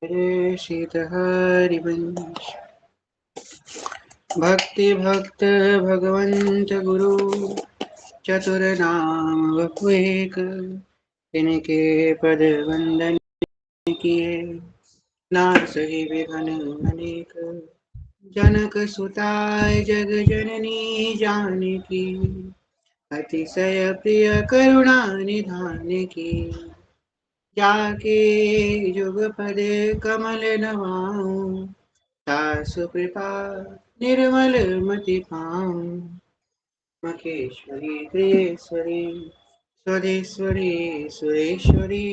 प्रेषित हरिवंश भक्ति भक्त भगवंत गुरु चतुर नाम वपुएक इनके पद वंदन किए नासहि विघ्न अनेक जनक सुताय जग जननी जानकी अतिशय प्रिय करुणा निधान की जाके जुगपद कमल नवाऊं तासु कृपा निर्मल मति पाऊं मखेश्वरी प्रियेश्वरी स्वदेश्वरी सुरेश्वरी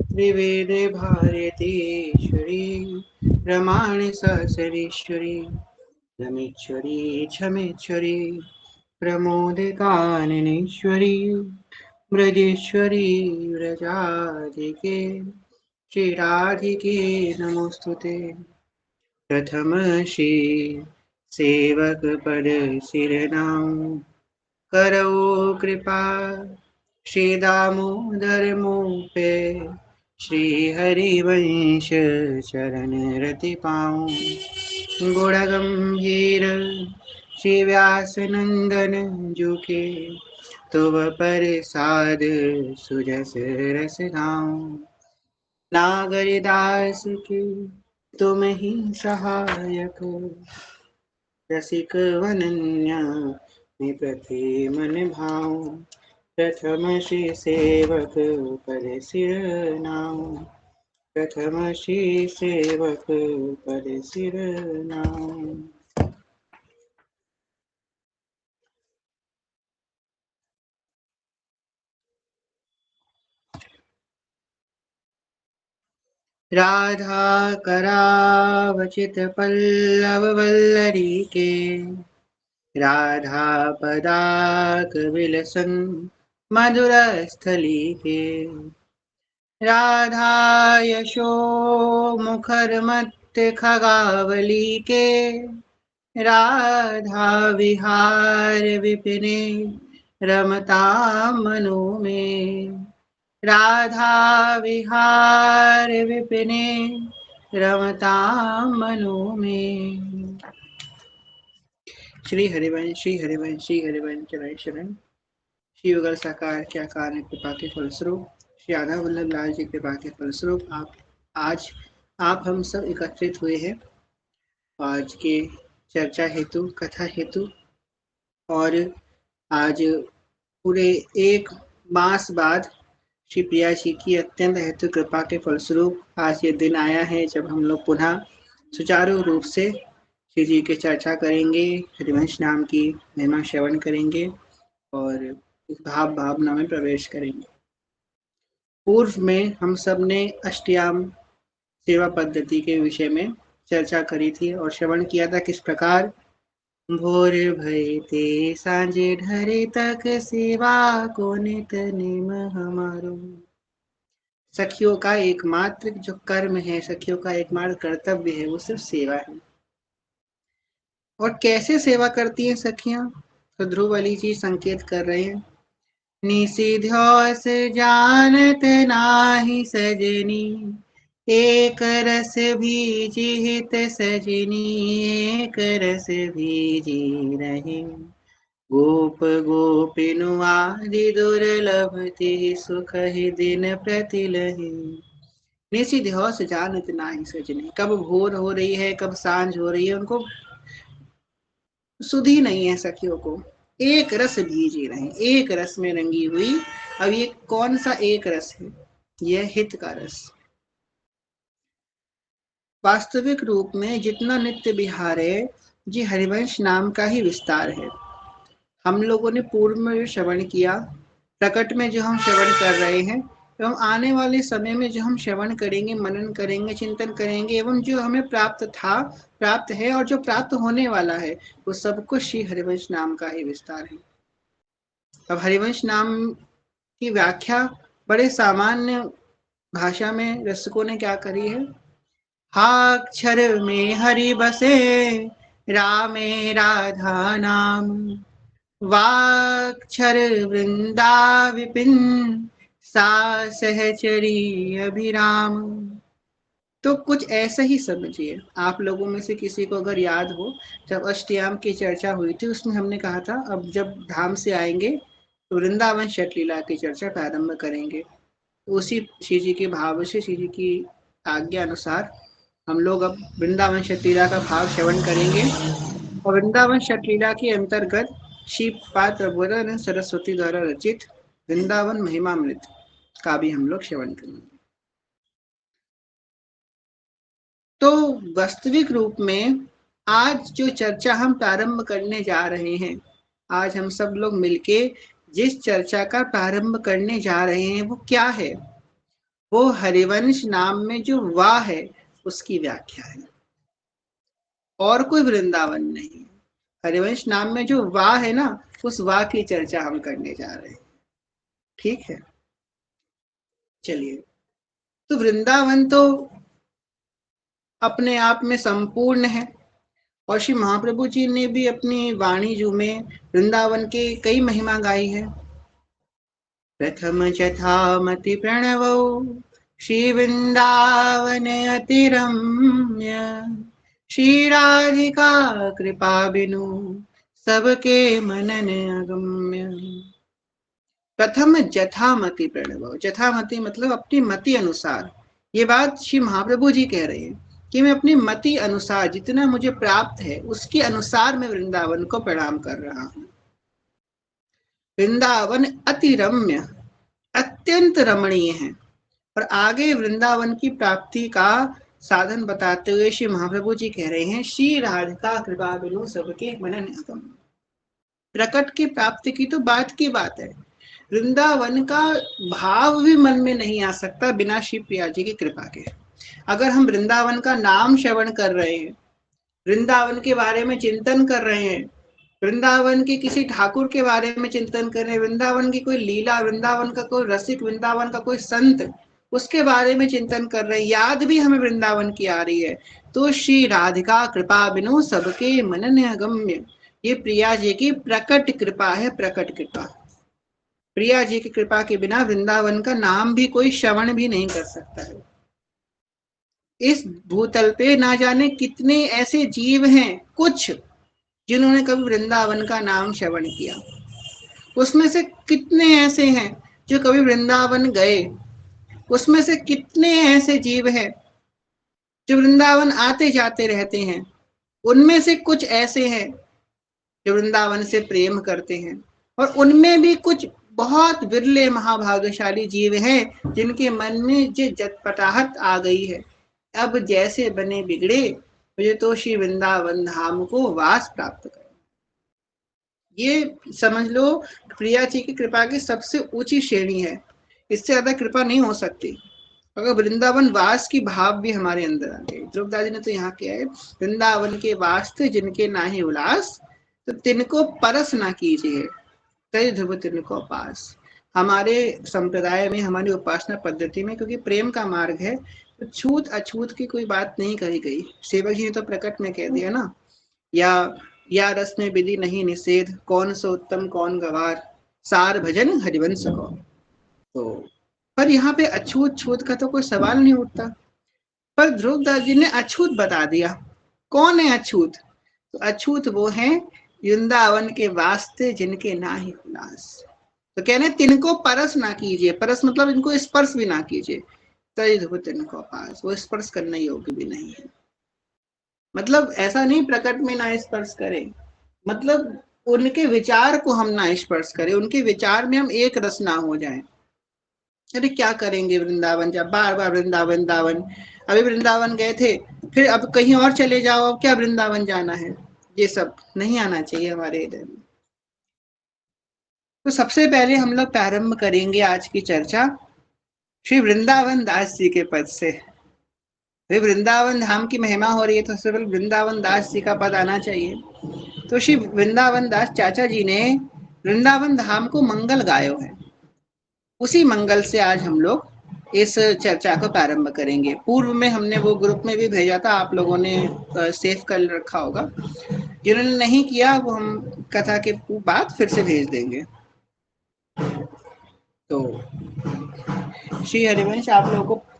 त्रिवेद भारतीश्वरी रमाणि सहचरीश्वरी रमेश्वरी क्षमेश्वरी प्रमोदकाननेश्वरी ब्रजेश्वरी व्रजाधिके श्रीराधिके नमोस्तुते प्रथम श्री सेवक पद सिरनाम करो कृपा श्री दामोदर मुझ श्री हरिवंश चरण रति पाऊं गुण गंभीर श्री व्यास नंदन जुके तुव प्रसाद सुजस रस गाऊं नागरदास की तुम ही सहायक रसिक वनन्या प्रति मन भाव प्रथम श्री सेवक पद सिर नाम प्रथम श्री सेवक पद सिर नाम। राधा करावचित पल्लव वल्लरी के राधा पदाक विलसन मधुर स्थली के राधा यशो मुखर मत खगावली के राधा विहार विपिने रमता मनो में राधा विहार विपिने रमता मनो में। श्री हरिवंश श्री हरिवंश श्री हरिवंश चरण शरण श्री युगल साकार क्या कार कृपा के फलस्वरूप श्री आधा वल्लभ लाल जी कृपा के फलस्वरूप आज आप हम सब एकत्रित हुए हैं आज के चर्चा हेतु कथा हेतु। और आज पूरे एक मास बाद श्री प्रिया जी की अत्यंत हेतु कृपा के फलस्वरूप आज ये दिन आया है जब हम लोग पुनः सुचारू रूप से श्री जी की चर्चा करेंगे, हरिवंश नाम की महिमा श्रवण करेंगे और इस भाव भावना में प्रवेश करेंगे। पूर्व में हम सब ने अष्टयाम सेवा पद्धति के विषय में चर्चा करी थी और श्रवण किया था किस प्रकार भोर भय ते सांझे ढरे तक सेवा को नित नेम हमारो। सखियों का एकमात्र जो कर्म है, सखियों का एकमात्र कर्तव्य है वो सिर्फ सेवा है। और कैसे सेवा करती हैं सखियां, तो ध्रुव वाली जी संकेत कर रहे हैं निषिध्योस जानत नाही सजनी एक रस भीजी हित सजनी एक रस भीजी रहे गोप गोपिनु आदि दुर्लभ ते सुख ही दिन प्रतिलहे। निषिध्योस जानत नाही सजनी, कब भोर हो रही है कब सांझ हो रही है उनको सुधी नहीं है सखियों को। एक रस भीजी रहे, एक रस में रंगी हुई। अब ये कौन सा एक रस है, यह हित का रस। वास्तविक रूप में जितना नित्य विहार है जी हरिवंश नाम का ही विस्तार है। हम लोगों ने पूर्व में जो श्रवण किया, प्रकट में जो हम श्रवण कर रहे हैं एवं आने वाले समय में जो हम श्रवण करेंगे, मनन करेंगे, चिंतन करेंगे एवं जो हमें प्राप्त था, प्राप्त है और जो प्राप्त होने वाला है, वो सब कुछ श्री हरिवंश नाम का ही विस्तार है। अब हरिवंश नाम की व्याख्या बड़े सामान्य भाषा में रसिकों ने क्या करी है। हाक्षर में हरि बसे रामे राधा नाम वाक्षर वृंदा विपिन सा सहचरी अभिराम। तो कुछ ऐसा ही समझिए। आप लोगों में से किसी को अगर याद हो, जब अष्टयाम की चर्चा हुई थी उसमें हमने कहा था अब जब धाम से आएंगे तो वृंदावन षटलीला की चर्चा प्रारंभ करेंगे। उसी श्री जी के भाव से, श्री जी की आज्ञा अनुसार हम लोग अब वृंदावन षटलीला का भाव श्रवण करेंगे। और वृंदावन षटलीला के अंतर्गत श्री पाद प्रबोधानंद सरस्वती द्वारा रचित वृंदावन महिमामृत का भी हम लोग श्रवण करेंगे। तो वास्तविक रूप में आज जो चर्चा हम प्रारंभ करने जा रहे हैं, आज हम सब लोग मिलके जिस चर्चा का प्रारंभ करने जा रहे हैं वो क्या है? वो हरिवंश नाम में जो वाह है उसकी व्याख्या है, और कोई वृंदावन नहीं। हरिवंश नाम में जो वाह है ना, उस वाह की चर्चा हम करने जा रहे हैं। ठीक है, चलिए। तो वृंदावन तो अपने आप में संपूर्ण है, और श्री महाप्रभु जी ने भी अपनी वाणी जू में वृंदावन के कई महिमा गाई है। प्रथम चथामति प्रणवो श्री वृंदावन अति रम्य, श्री राधिका कृपा बिनु सबके मनन अगम्य। प्रथम जथामति प्रणव, जथामति मतलब अपनी मति अनुसार। ये बात श्री महाप्रभु जी कह रहे हैं कि मैं अपनी मति अनुसार, जितना मुझे प्राप्त है उसके अनुसार मैं वृंदावन को प्रणाम कर रहा हूँ। वृंदावन अति रम्य, अत्यंत रमणीय है। और आगे वृंदावन की प्राप्ति का साधन बताते हुए श्री महाप्रभु जी कह रहे हैं, श्री राधिका कृपा बिनु सबके मनन अगम्य। प्रकट की प्राप्ति की तो बात की बात है, वृंदावन का भाव भी मन में नहीं आ सकता बिना श्री प्रिया जी की कृपा के। अगर हम वृंदावन का नाम श्रवण कर रहे हैं, वृंदावन के बारे में चिंतन कर रहे हैं, वृंदावन के किसी ठाकुर के बारे में चिंतन कर रहे हैं, वृंदावन की कोई लीला, वृंदावन का कोई रसिक, वृंदावन का कोई संत, उसके बारे में चिंतन कर रहे हैं, याद भी हमें वृंदावन की आ रही है, तो श्री राधिका कृपा बिनु सबके मनन अगम्य, ये प्रिया जी की प्रकट कृपा है, प्रकट कृपा। प्रिया जी की कृपा के बिना वृंदावन का नाम भी कोई श्रवण भी नहीं कर सकता है। इस भूतल पे ना जाने कितने ऐसे जीव हैं, कुछ जिन्होंने कभी वृंदावन का नाम श्रवण किया, उसमें से कितने ऐसे हैं जो कभी वृंदावन गए, उसमें से कितने ऐसे जीव हैं जो वृंदावन आते जाते रहते हैं, उनमें से कुछ ऐसे हैं जो वृंदावन से प्रेम करते हैं, और उनमें भी कुछ बहुत विरले महाभाग्यशाली जीव हैं जिनके मन में जो जटपटाहट आ गई है, अब जैसे बने बिगड़े, मुझे तो श्री वृंदावन धाम को वास प्राप्त कर। ये समझ लो प्रिया जी की कृपा की सबसे ऊंची श्रेणी है, इससे ज्यादा कृपा नहीं हो सकती। अगर वृंदावन वास की भाव भी हमारे अंदर आ गए, ध्रुवदास जी ने तो यहाँ किया है, वृंदावन के वास्ते जिनके नाहि उल्लास, तो तिनको परस ना कीजिए, तय ध्रुव तिनको पास। हमारे संप्रदाय में, हमारी उपासना पद्धति में, क्योंकि प्रेम का मार्ग है, तो छूत अछूत की कोई बात नहीं कही गई। सेवक जी ने तो प्रकट में कह दिया ना, या रस में विधि नहीं निषेध, कौन सो उत्तम कौन गवार, सार भजन हरिवंश को। तो पर यहाँ पे अछूत छूत का तो कोई सवाल नहीं उठता, पर ध्रुवदास जी ने अछूत बता दिया। कौन है अछूत? तो अछूत वो है वृंदावन के वास्ते जिनके ना ही उल्लास। तो कहने तिनको परस ना कीजिए, परस मतलब इनको स्पर्श भी ना कीजिए, तय ध्रुव तिनको पास, वो स्पर्श करने योग्य भी नहीं है। मतलब ऐसा नहीं प्रकट में ना स्पर्श करें, मतलब उनके विचार को हम ना स्पर्श करें, उनके विचार में हम एक रस ना हो जाएं। अरे क्या करेंगे वृंदावन, जब बार बार वृंदावन वृंदावन, अभी वृंदावन गए थे, फिर अब कहीं और चले जाओ, अब क्या वृंदावन जाना है, ये सब नहीं आना चाहिए हमारे हृदय में। तो सबसे पहले हम लोग प्रारंभ करेंगे आज की चर्चा श्री वृंदावन दास जी के पद से। वृंदावन धाम की महिमा हो रही है, तो सबसे पहले वृंदावन दास जी का पद आना चाहिए। तो श्री वृंदावन दास चाचा जी ने वृंदावन धाम को मंगल गायो है, उसी मंगल से आज हम लोग इस चर्चा को प्रारंभ करेंगे। पूर्व में हमने वो ग्रुप में भी भेजा था, आप लोगों ने सेव कर रखा होगा, जिन्होंने नहीं किया वो हम कथा के बाद फिर से भेज देंगे। तो श्री हरिवंश आप लोगों को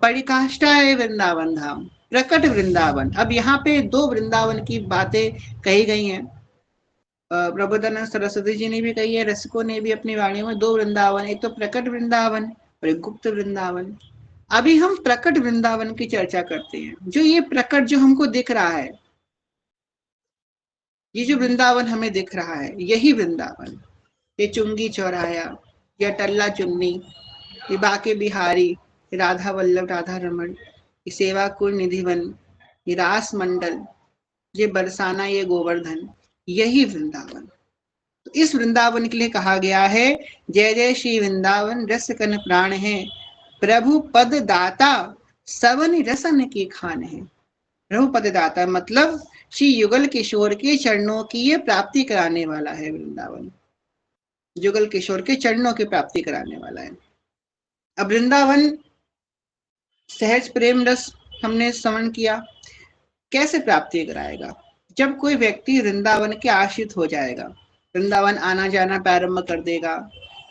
परिकाष्ठा है वृंदावन धाम, प्रकट वृंदावन। अब यहाँ पे दो वृंदावन की बातें कही गई हैं। प्रबोधानंद सरस्वती जी ने भी कही है, रसिकों ने भी अपनी वाणी में, दो वृंदावन, एक तो प्रकट वृंदावन और एक गुप्त वृंदावन। अभी हम प्रकट वृंदावन की चर्चा करते हैं। जो ये प्रकट जो हमको दिख रहा है, ये जो वृंदावन हमें दिख रहा है, यही वृंदावन। ये चुंगी चौराया, या टल्ला चुन्नी, ये बाके बिहारी, राधा वल्लभ राधा रमन, ये सेवा कुल निधिवन, ये रास मंडल, ये बरसाना, ये गोवर्धन, यही वृंदावन। तो इस वृंदावन के लिए कहा गया है, जय जय श्री वृंदावन रस कन प्राण है, प्रभु पद दाता सवन रसन की खान है। प्रभु पद दाता मतलब श्री युगल किशोर के चरणों की ये प्राप्ति कराने वाला है वृंदावन। युगल किशोर के चरणों की प्राप्ति कराने वाला है। अब वृंदावन सहज प्रेम रस हमने श्रवण किया, कैसे प्राप्ति कराएगा? जब कोई व्यक्ति वृंदावन के आश्रित हो जाएगा, वृंदावन आना जाना प्रारंभ कर देगा,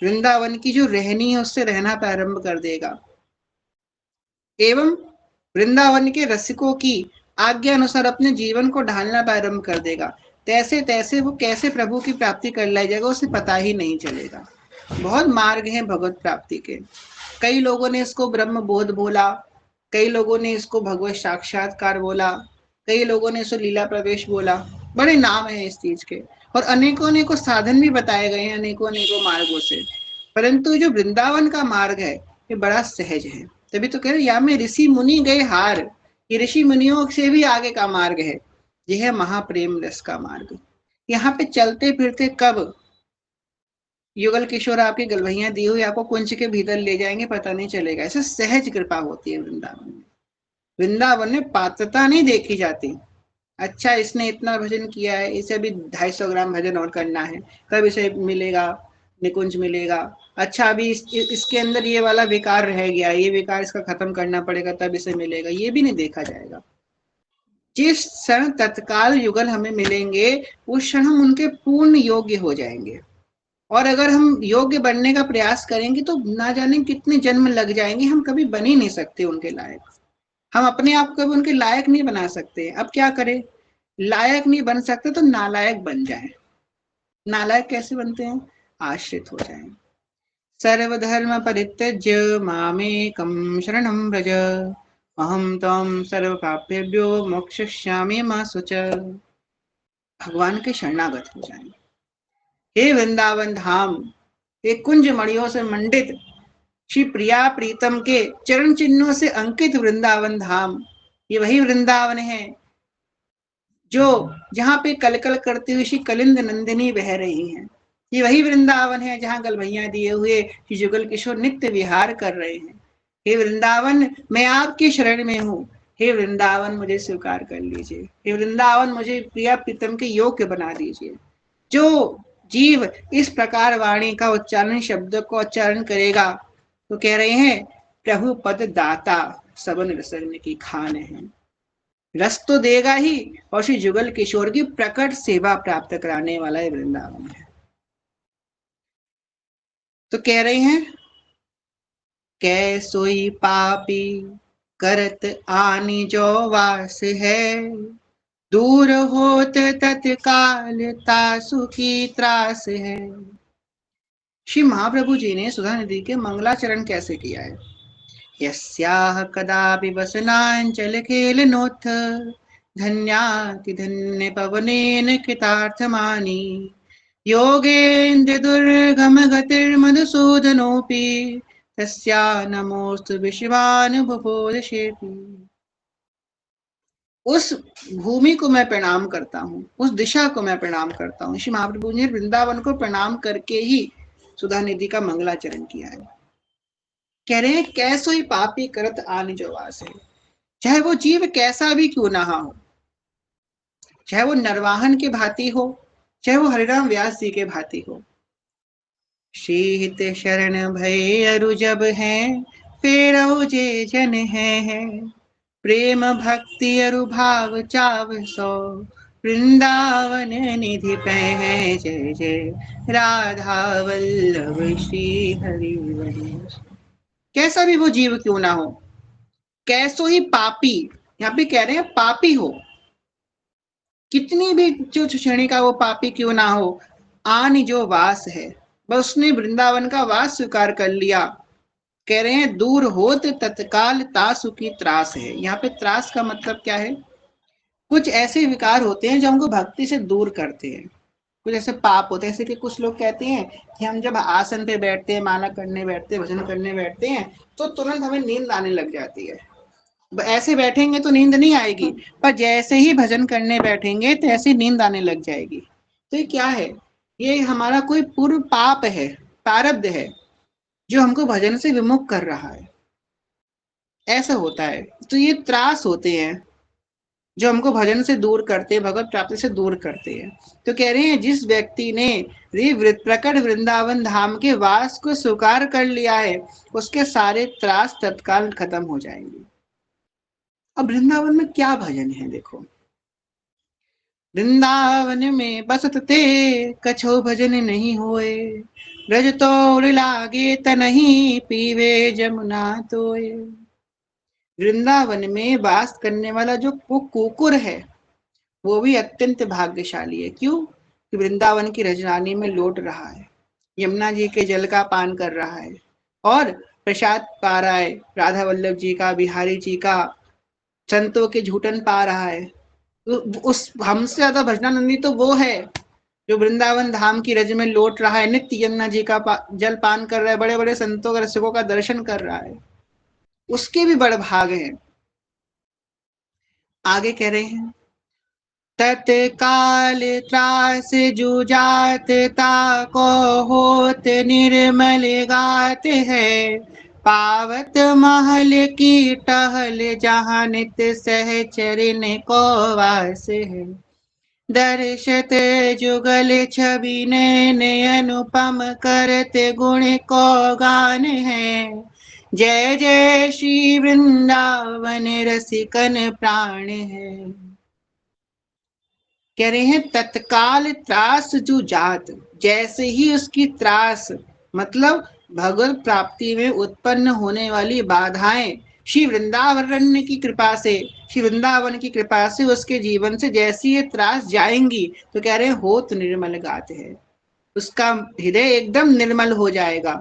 वृंदावन की जो रहनी है उससे रहना प्रारंभ कर देगा, एवं वृंदावन के रसिकों की आज्ञा अनुसार अपने जीवन को ढालना प्रारंभ कर देगा, तैसे तैसे वो कैसे प्रभु की प्राप्ति कर ले जाएगा उसे पता ही नहीं चलेगा। बहुत मार्ग हैं भगवत प्राप्ति के। कई लोगों ने इसको ब्रह्म बोध बोला, कई लोगों ने इसको भगवत साक्षात्कार बोला, कई लोगों ने इसको लीला प्रवेश बोला, बड़े नाम है इस चीज के, और अनेकों अनेकों साधन भी बताए गए हैं अनेकों अनेकों मार्गों से। परंतु जो वृंदावन का मार्ग है ये बड़ा सहज है। तभी तो कह रहे या में ऋषि मुनि गए हार, ये ऋषि मुनियों से भी आगे का मार्ग है। यह है महाप्रेम रस का मार्ग। यहाँ पे चलते फिरते कब युगल किशोर आपकी गलवैया दी हुई आपको कुंज के भीतर ले जाएंगे पता नहीं चलेगा। ऐसे सहज कृपा होती है वृंदावन में। वृंदावन में पात्रता नहीं देखी जाती। अच्छा इसने इतना भजन किया है, इसे अभी 250 ग्राम भजन और करना है, तब इसे मिलेगा, निकुंज मिलेगा। अच्छा अभी इसके अंदर ये वाला विकार रह गया, ये विकार इसका खत्म करना पड़ेगा तब इसे मिलेगा, ये भी नहीं देखा जाएगा। जिस क्षण तत्काल युगल हमें मिलेंगे उस क्षण हम उनके पूर्ण योग्य हो जाएंगे। और अगर हम योग्य बनने का प्रयास करेंगे तो ना जाने कितने जन्म लग जाएंगे, हम कभी बन ही नहीं सकते उनके लायक। हम अपने आप को कभी उनके लायक नहीं बना सकते। अब क्या करें, लायक नहीं बन सकते तो नालायक बन जाए। नालायक कैसे बनते हैं? आश्रित हो जाएं। सर्वधर्म परित्यज्य मामेकं शरणं व्रज, अहम त्वं सर्व पापेभ्यो मोक्षयिष्यामि मा शुचः। भगवान के शरणागत हो जाएं। हे वृंदावन धाम, हे कुंज मणियों से मंडित श्री प्रिया प्रीतम के चरण चिन्हों से अंकित वृंदावन धाम, ये वही वृंदावन है जो जहाँ पे कलकल करती हुई श्री कलिंद नंदिनी बह रही हैं। ये वही वृंदावन है जहाँ गलभैया दिए हुए श्री जुगल किशोर नित्य विहार कर रहे हैं। हे वृंदावन, मैं आपकी शरण में हूँ। हे वृंदावन, मुझे स्वीकार कर लीजिए। हे वृंदावन, मुझे प्रिया प्रीतम के योग्य बना दीजिए। जो जीव इस प्रकार वाणी का उच्चारण, शब्द को उच्चारण करेगा तो कह रहे हैं प्रभु पद दाता सबन रसन की खान है। रस तो देगा ही और श्री जुगल किशोर की प्रकट सेवा प्राप्त कराने वाला है वृंदावन है। तो कह रहे हैं कैसोई पापी करत आनी जो वास है, दूर होत तत्काल तासु की त्रास है। श्री महाप्रभु जी ने सुधा नदी के मंगलाचरण कैसे किया है। यस्याह कदापि वसनांचल खेलनोत्थ, धन्याति धन्य पवनेन कृतार्थमानि, योगेन्द्र दुर्गम गतिर्मधुसूदनोऽपि, तस्या नमोस्तु विश्वानुभुवोदशेऽपि। उस भूमि को मैं प्रणाम करता हूँ, उस दिशा को मैं प्रणाम करता हूँ। श्री महाप्रभु ने वृंदावन को प्रणाम करके ही सुधा निधि का मंगलाचरण किया है। कह रहे हैं कैसो ही पापी करत आनि जो वास है, चाहे वो जीव कैसा भी क्यों ना हो, चाहे वो नरवाहन के भांति हो, चाहे वो हरिराम व्यास जी के भांति हो। शीत शरण भय अरु जब है, फेरौ जे जन है, प्रेम भक्ति अरु भाव चाव सो, वृंदावन निधि पै। जय जय राधा वल्लभ श्री हरि। कैसा भी वो जीव क्यों ना हो, कैसो ही पापी, यहाँ पे कह रहे हैं पापी हो, कितनी भी जो श्रेणी का वो पापी क्यों ना हो, आन जो वास है, बस उसने वृंदावन का वास स्वीकार कर लिया। कह रहे हैं दूर होत तत्काल तासु की त्रास है। यहाँ पे त्रास का मतलब क्या है? कुछ ऐसे विकार होते हैं जो हमको भक्ति से दूर करते हैं, कुछ ऐसे पाप होते हैं। जैसे कि कुछ लोग कहते हैं कि हम जब आसन पे बैठते हैं, माला करने बैठते हैं, भजन करने बैठते हैं, तो तुरंत हमें नींद आने लग जाती है। ऐसे बैठेंगे तो नींद नहीं आएगी, पर जैसे ही भजन करने बैठेंगे तो ऐसी नींद आने लग जाएगी। तो ये क्या है? ये हमारा कोई पूर्व पाप है, प्रारब्ध है, जो हमको भजन से विमुख कर रहा है। ऐसा होता है। तो ये त्रास होते हैं जो हमको भजन से दूर करते हैं, भगवत प्राप्ति से दूर करते हैं। तो कह रहे हैं जिस व्यक्ति ने प्रकट वृंदावन धाम के वास को स्वीकार कर लिया है, उसके सारे त्रास तत्काल खत्म हो जाएंगे। अब वृंदावन में क्या भजन है देखो। वृंदावन में बसत ते कछो भजन नहीं होए, ब्रज तोड़ लागे तनहि पीवे जमुना तोए। वृंदावन में वास करने वाला जो कुकुर है, वो भी अत्यंत भाग्यशाली है। क्यों? कि वृंदावन की रजरानी में लौट रहा है, यमुना जी के जल का पान कर रहा है और प्रसाद पा रहा है, राधा वल्लभ जी का, बिहारी जी का, संतों के झूठन पा रहा है। तो उस हमसे ज्यादा भजनानंदी तो वो है जो वृंदावन धाम की रज में लौट रहा है, नित्य यमुना जी का जल पान कर रहा है, बड़े बड़े संतों का, रसिकों का दर्शन कर रहा है। उसके भी बड़े भाग हैं। आगे कह रहे हैं तत्काल त्रास जुजात ताको होत निर्मल गात है, पावत महल की टहल जहाँ नित सहचरिन को वास है। दर्शत जुगल छवि नयन अनुपम करते गुण को गान है, जय जय श्री वृंदावन रसिकन प्राण है। कह रहे हैं तत्काल त्रास जुजात, जैसे ही उसकी त्रास मतलब भगवत प्राप्ति में उत्पन्न होने वाली बाधाएं श्री वृंदावन की कृपा से, श्री वृंदावन की कृपा से उसके जीवन से जैसी ये त्रास जाएंगी, तो कह रहे हैं होत निर्मल गात है, उसका हृदय एकदम निर्मल हो जाएगा।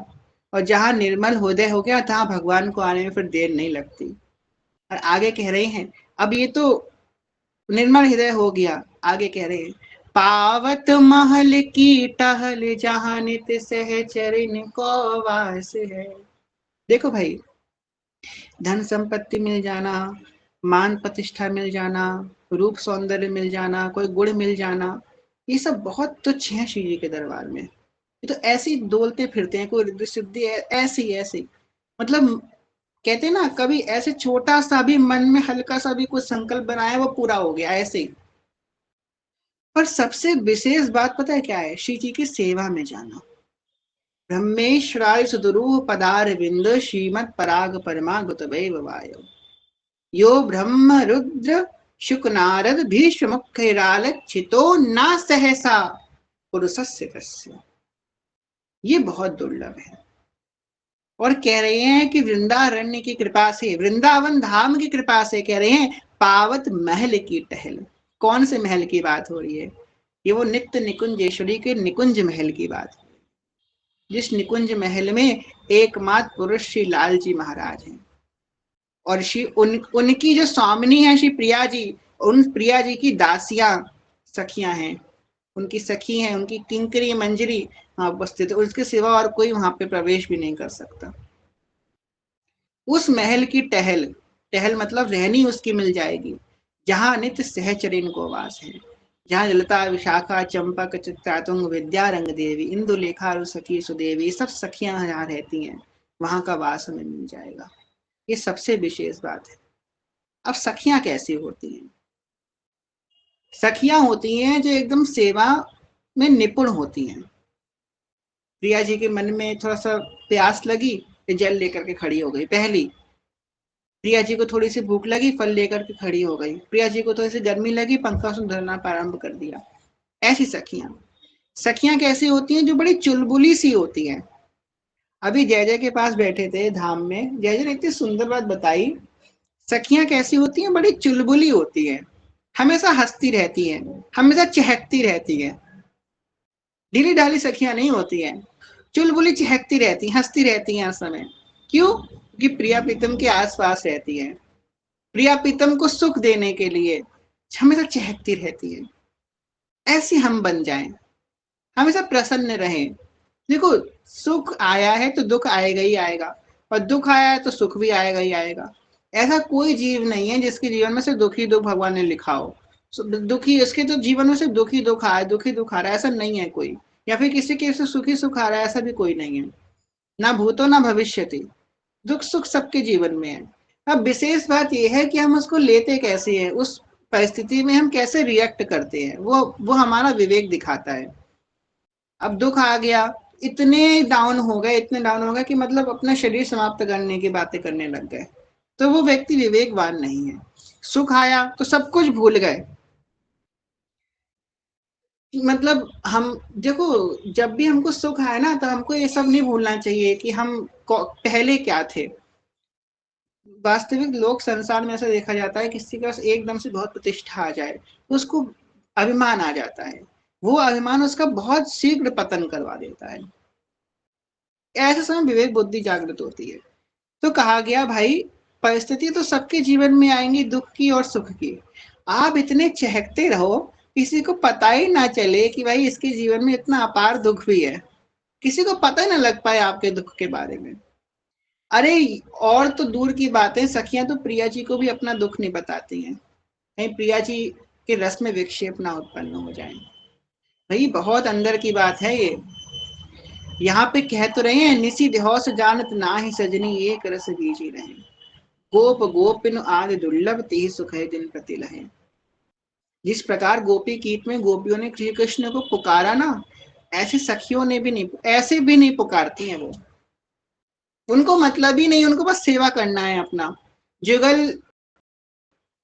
और जहां निर्मल हृदय हो गया, तहां भगवान को आने में फिर देर नहीं लगती। और आगे कह रहे हैं, अब ये तो निर्मल हृदय हो गया, आगे कह रहे हैं पावत महल की टहल जहाँ नित सहचरिन को वास है। देखो भाई, धन संपत्ति मिल जाना, मान प्रतिष्ठा मिल जाना, रूप सौंदर्य मिल जाना, कोई गुण मिल जाना, ये सब बहुत तुच्छ है श्री जी के दरबार में। ये तो ऐसे ही डोलते फिरते हैं, कोई रिद्धि सिद्धि ऐसी ऐसी, मतलब कहते हैं ना, कभी ऐसे छोटा सा भी मन में हल्का सा भी कुछ संकल्प बनाया, वो पूरा हो गया ऐसे ही। पर सबसे विशेष बात पता है क्या है? श्री जी की सेवा में जाना। ब्रह्मेश्वराय सुदुरूह पदार विंद श्रीमद पराग परमागत वायो, यो ब्रह्म रुद्र शुक नारद भीष्म मुखैरालक्षितो ना सहसा पुरुषस्य कस्य। ये बहुत दुर्लभ है। और कह रहे हैं कि वृंदारण्य की कृपा से, वृंदावन धाम की कृपा से, कह रहे हैं पावत महल की टहल। कौन से महल की बात हो रही है? ये वो नित्य निकुंजेश्वरी के निकुंज महल की बात है, जिस निकुंज महल में एकमात्र पुरुष श्री लाल जी महाराज हैं। और श्री उनकी जो स्वामिनी है श्री प्रिया जी, उन प्रिया जी की दासियां सखियां हैं, उनकी सखी हैं, उनकी किंकरी मंजरी वहां उपस्थित है। उसके सिवा और कोई वहां पे प्रवेश भी नहीं कर सकता। उस महल की टहल, टहल मतलब रहनी उसकी मिल जाएगी, जहां नित्य सहचरिन को वास है, जहाँ ललिता विशाखा चंपक चित्रातुंग विद्या रंग देवी इंदुलेखा सखी सुदेवी सब सखियां जहाँ रहती हैं, वहां का वास हमें मिल जाएगा। ये सबसे विशेष बात है। अब सखियां कैसी होती हैं? सखियां होती हैं जो एकदम सेवा में निपुण होती हैं। प्रिया जी के मन में थोड़ा सा प्यास लगी तो जल लेकर के खड़ी हो गई पहली। प्रिया जी को थोड़ी सी भूख लगी, फल लेकर के खड़ी हो गई। प्रिया जी को थोड़ी सी गर्मी लगी, पंखा उसने धरना प्रारंभ कर दिया। ऐसी सखियां। सखियां कैसी होती हैं? जो बड़ी चुलबुली सी होती हैं। अभी जय जय के पास बैठे थे धाम में, जय जय ने इतनी सुंदर बात बताई। सखियां कैसी होती हैं? बड़ी चुलबुली होती हैं, हमेशा हंसती रहती हैं, हमेशा चहकती रहती हैं। ढीली ढाली सखियां नहीं होती हैं, चुलबुली चहकती रहती, हंसती रहती हैं हर समय। क्यों? कि प्रिया प्रीतम के आसपास रहती हैं, प्रिया प्रीतम को सुख देने के लिए हमेशा चहकती रहती है। ऐसी हम बन जाएं, हमेशा प्रसन्न रहें। देखो, सुख आया है तो दुख आएगा ही आएगा, और दुख आया है तो सुख भी आएगा ही आएगा। ऐसा कोई जीव नहीं है जिसके जीवन में सिर्फ दुख ही दुख भगवान ने लिखा हो। दुखी, इसके तो जीवन में सिर्फ दुख ही दुख आ दुख ही दुख आ रहा है, ऐसा नहीं है कोई। या फिर किसी के से सुखी सुख आ रहा है, ऐसा भी कोई नहीं है। ना भूतो ना भविष्यति, दुख सुख सबके जीवन में है। अब विशेष बात यह है कि हम उसको लेते कैसे हैं, उस परिस्थिति में हम कैसे रिएक्ट करते हैं, वो हमारा विवेक दिखाता है। अब दुख आ गया, इतने डाउन हो गए, इतने डाउन हो गए कि मतलब अपना शरीर समाप्त करने की बातें करने लग गए, तो वो व्यक्ति विवेकवान नहीं है। सुख आया तो सब कुछ भूल गए। मतलब हम देखो, जब भी हमको सुख आए ना, तो हमको ये सब नहीं भूलना चाहिए कि हम पहले क्या थे। वास्तविक लोक संसार में ऐसा देखा जाता है, किसी के पास एकदम से बहुत प्रतिष्ठा आ जाए तो उसको अभिमान आ जाता है, वो अभिमान उसका बहुत शीघ्र पतन करवा देता है। ऐसे समय विवेक बुद्धि जागृत होती है। तो कहा गया भाई, परिस्थिति तो सबके जीवन में आएंगी, दुख की और सुख की। आप इतने चहकते रहो, किसी को पता ही ना चले कि भाई इसके जीवन में इतना अपार दुख भी है, किसी को पता ही ना लग पाए आपके दुख के बारे में। अरे, और तो दूर की बात है, सखियां तो प्रिया जी को भी अपना दुख नहीं बताती हैं, कहीं प्रिया जी के रस में विक्षेप ना उत्पन्न हो जाए। भाई बहुत अंदर की बात है ये। यहाँ पे कह तो रहे हैं, निसी देहो से जानत ना ही सजनी एक रस बीजी रहे, गोप गोपिन आदि दुर्लभ ते सुख है दिन प्रति लहे। जिस प्रकार गोपी गीत में गोपियों ने श्री कृष्ण को पुकारा ना, ऐसे सखियों ने भी नहीं, ऐसे भी नहीं पुकारती हैं वो। उनको मतलब ही नहीं, उनको बस सेवा करना है अपना। जुगल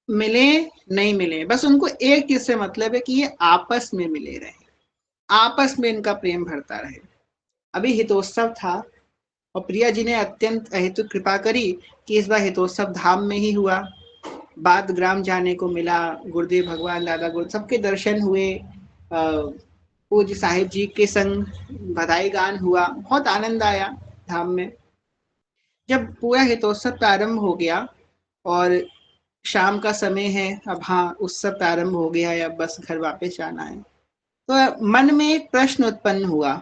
मिले नहीं मिले, बस उनको एक चीज से मतलब है कि ये आपस में मिले रहे, आपस में इनका प्रेम भरता रहे। अभी हितोत्सव था और प्रिया जी ने अत्यंत अहेतुक कृपा करी कि इस बार हितोत्सव धाम में ही हुआ। बाद ग्राम जाने को मिला, गुरुदेव भगवान, दादा गुरु सबके दर्शन हुए, पूज्य साहिब जी के संग बधाई गान हुआ, बहुत आनंद आया धाम में। जब पूरा हितोत्सव प्रारंभ हो गया और शाम का समय है, अब हाँ उत्सव प्रारंभ हो गया है, अब बस घर वापस जाना है, तो मन में एक प्रश्न उत्पन्न हुआ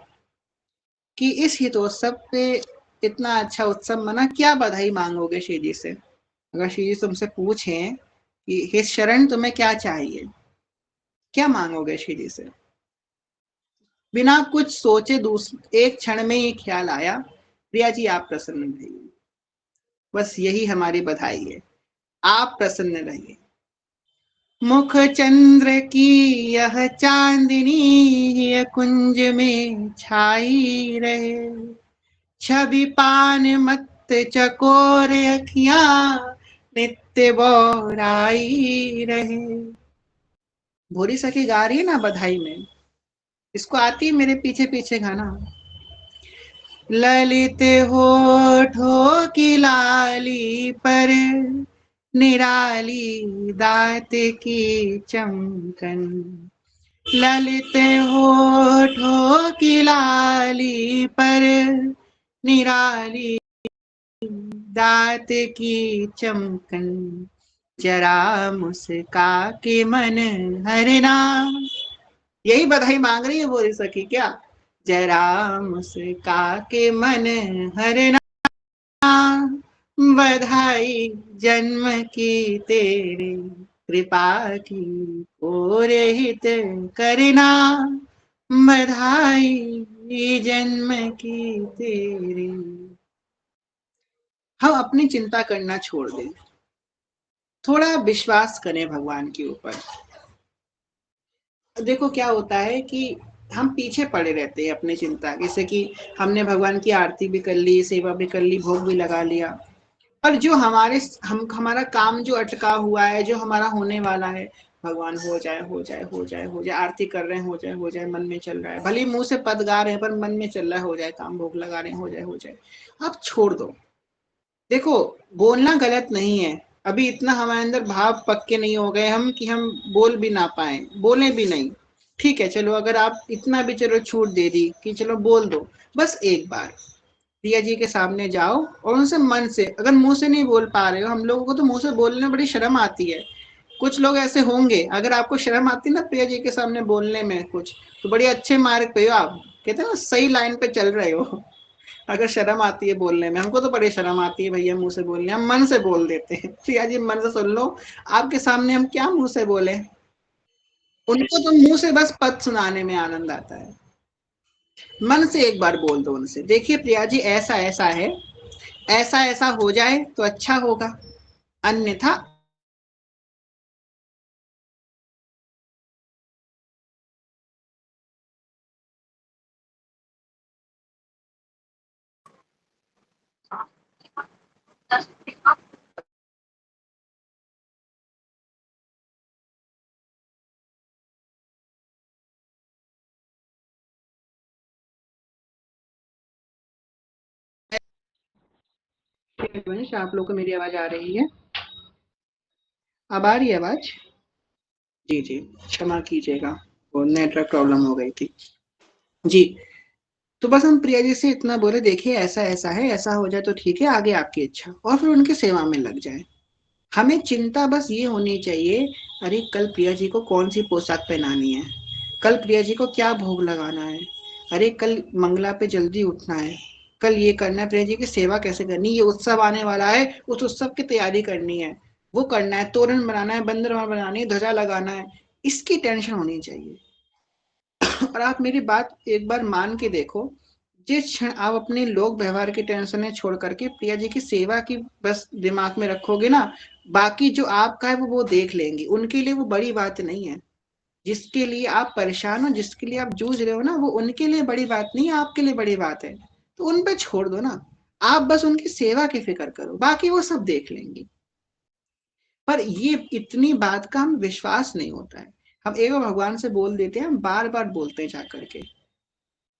कि इस हितोत्सव पे, इतना अच्छा उत्सव मना, क्या बधाई मांगोगे श्री जी से? अगर श्री जी तुमसे पूछें कि हे शरण तुम्हें क्या चाहिए, क्या मांगोगे श्री जी से? बिना कुछ सोचे एक क्षण में ये ख्याल आया, प्रिया जी आप प्रसन्न रहिए, बस यही हमारी बधाई है, आप प्रसन्न रहिए। मुख चंद्र की यह चांदनी यह कुंज में छाई रहे, छवि पान मत चकोर अखियां नित्य बोराई रहे। भोरी सखी गा रही है ना बधाई में, इसको आती है मेरे पीछे पीछे गाना। ललित होठों की लाली पर निराली दात की चमकन, ललित होठों की लाली पर निराली दात की चमकन, जरा मुस्का के मन हरना। यही बधाई मांग रही है बोरी सखी क्या? जरा मुस्का के मन हरना, बधाई जन्म की तेरे, कृपा की और हित करना, बधाई जन्म की तेरी। हम अपनी चिंता करना छोड़ दें, थोड़ा विश्वास करें भगवान के ऊपर। देखो क्या होता है कि हम पीछे पड़े रहते हैं अपनी चिंता, जैसे कि हमने भगवान की आरती भी कर ली, सेवा भी कर ली, भोग भी लगा लिया, और जो हमारा काम जो अटका हुआ है, जो हमारा होने वाला है, भगवान हो जाए हो जाए हो जाए हो जाए, आरती कर रहे हैं हो जाए हो जाए, मन में चल रहा है, भले मुंह से पद गा रहे हैं पर मन में चल रहा है हो जाए, काम भोग लगा रहे हैं हो जाए हो जाए। आप छोड़ दो। देखो, बोलना गलत नहीं है, अभी इतना हमारे अंदर भाव पक्के नहीं हो गए हम कि हम बोल भी ना पाए, बोले भी नहीं। ठीक है, चलो अगर आप इतना भी चलो छूट दे दी कि चलो बोल दो, बस एक बार प्रिया जी के सामने जाओ और उनसे मन से, अगर मुंह से नहीं बोल पा रहे हो, हम लोगों को तो मुंह से बोलने में बड़ी शर्म आती है। कुछ लोग ऐसे होंगे, अगर आपको शर्म आती ना प्रिया जी के सामने बोलने में कुछ, तो बड़े अच्छे मार्ग पे हो आप, कहते हैं ना सही लाइन पे चल रहे हो। अगर शर्म आती है बोलने में, हमको तो बड़ी शर्म आती है भैया मुंह से बोलने, हम मन से बोल देते हैं। प्रिया जी मन से सुन लो, आपके सामने हम क्या मुंह से बोले, उनको तो मुंह से बस पद सुनाने में आनंद आता है। मन से एक बार बोल दो उनसे, देखिए प्रिया जी ऐसा ऐसा है, ऐसा ऐसा हो जाए तो अच्छा होगा, अन्यथा। आप लोग को मेरी आवाज आ रही है? अब आ रही है आवाज? जी जी, क्षमा कीजिएगा, वो नेटवर्क प्रॉब्लम हो गई थी। जी, तो बस हम प्रिया जी से इतना बोले, देखिए ऐसा ऐसा है, ऐसा हो जाए तो ठीक है, आगे आपकी इच्छा, और फिर उनकी सेवा में लग जाए। हमें चिंता बस ये होनी चाहिए, अरे कल प्रिया जी को कौन सी पोशाक पहनानी है, कल प्रिया जी को क्या भोग लगाना है, अरे कल मंगला पे जल्दी उठना है, कल ये करना है, प्रिया जी की सेवा कैसे करनी, ये उत्सव आने वाला है, उस उत्सव की तैयारी करनी है, वो करना है, तोरण बनाना है, बंदरवा बनानी है, ध्वजा लगाना है, इसकी टेंशन होनी चाहिए। और आप मेरी बात एक बार मान के देखो, जिस क्षण आप अपने लोक व्यवहार की टेंशनें छोड़ करके प्रिया जी की सेवा की बस दिमाग में रखोगे ना, बाकी जो आपका है वो देख लेंगे, उनके लिए वो बड़ी बात नहीं है। जिसके लिए आप परेशान हो, जिसके लिए आप जूझ रहे हो ना, वो उनके लिए बड़ी बात नहीं है, आपके लिए बड़ी बात है। तो उन पे छोड़ दो ना, आप बस उनकी सेवा की फिक्र करो, बाकी वो सब देख लेंगे। पर ये इतनी बात का हम विश्वास नहीं होता है, हम एक बार भगवान से बोल देते हैं, हम बार बार बोलते हैं जा करके।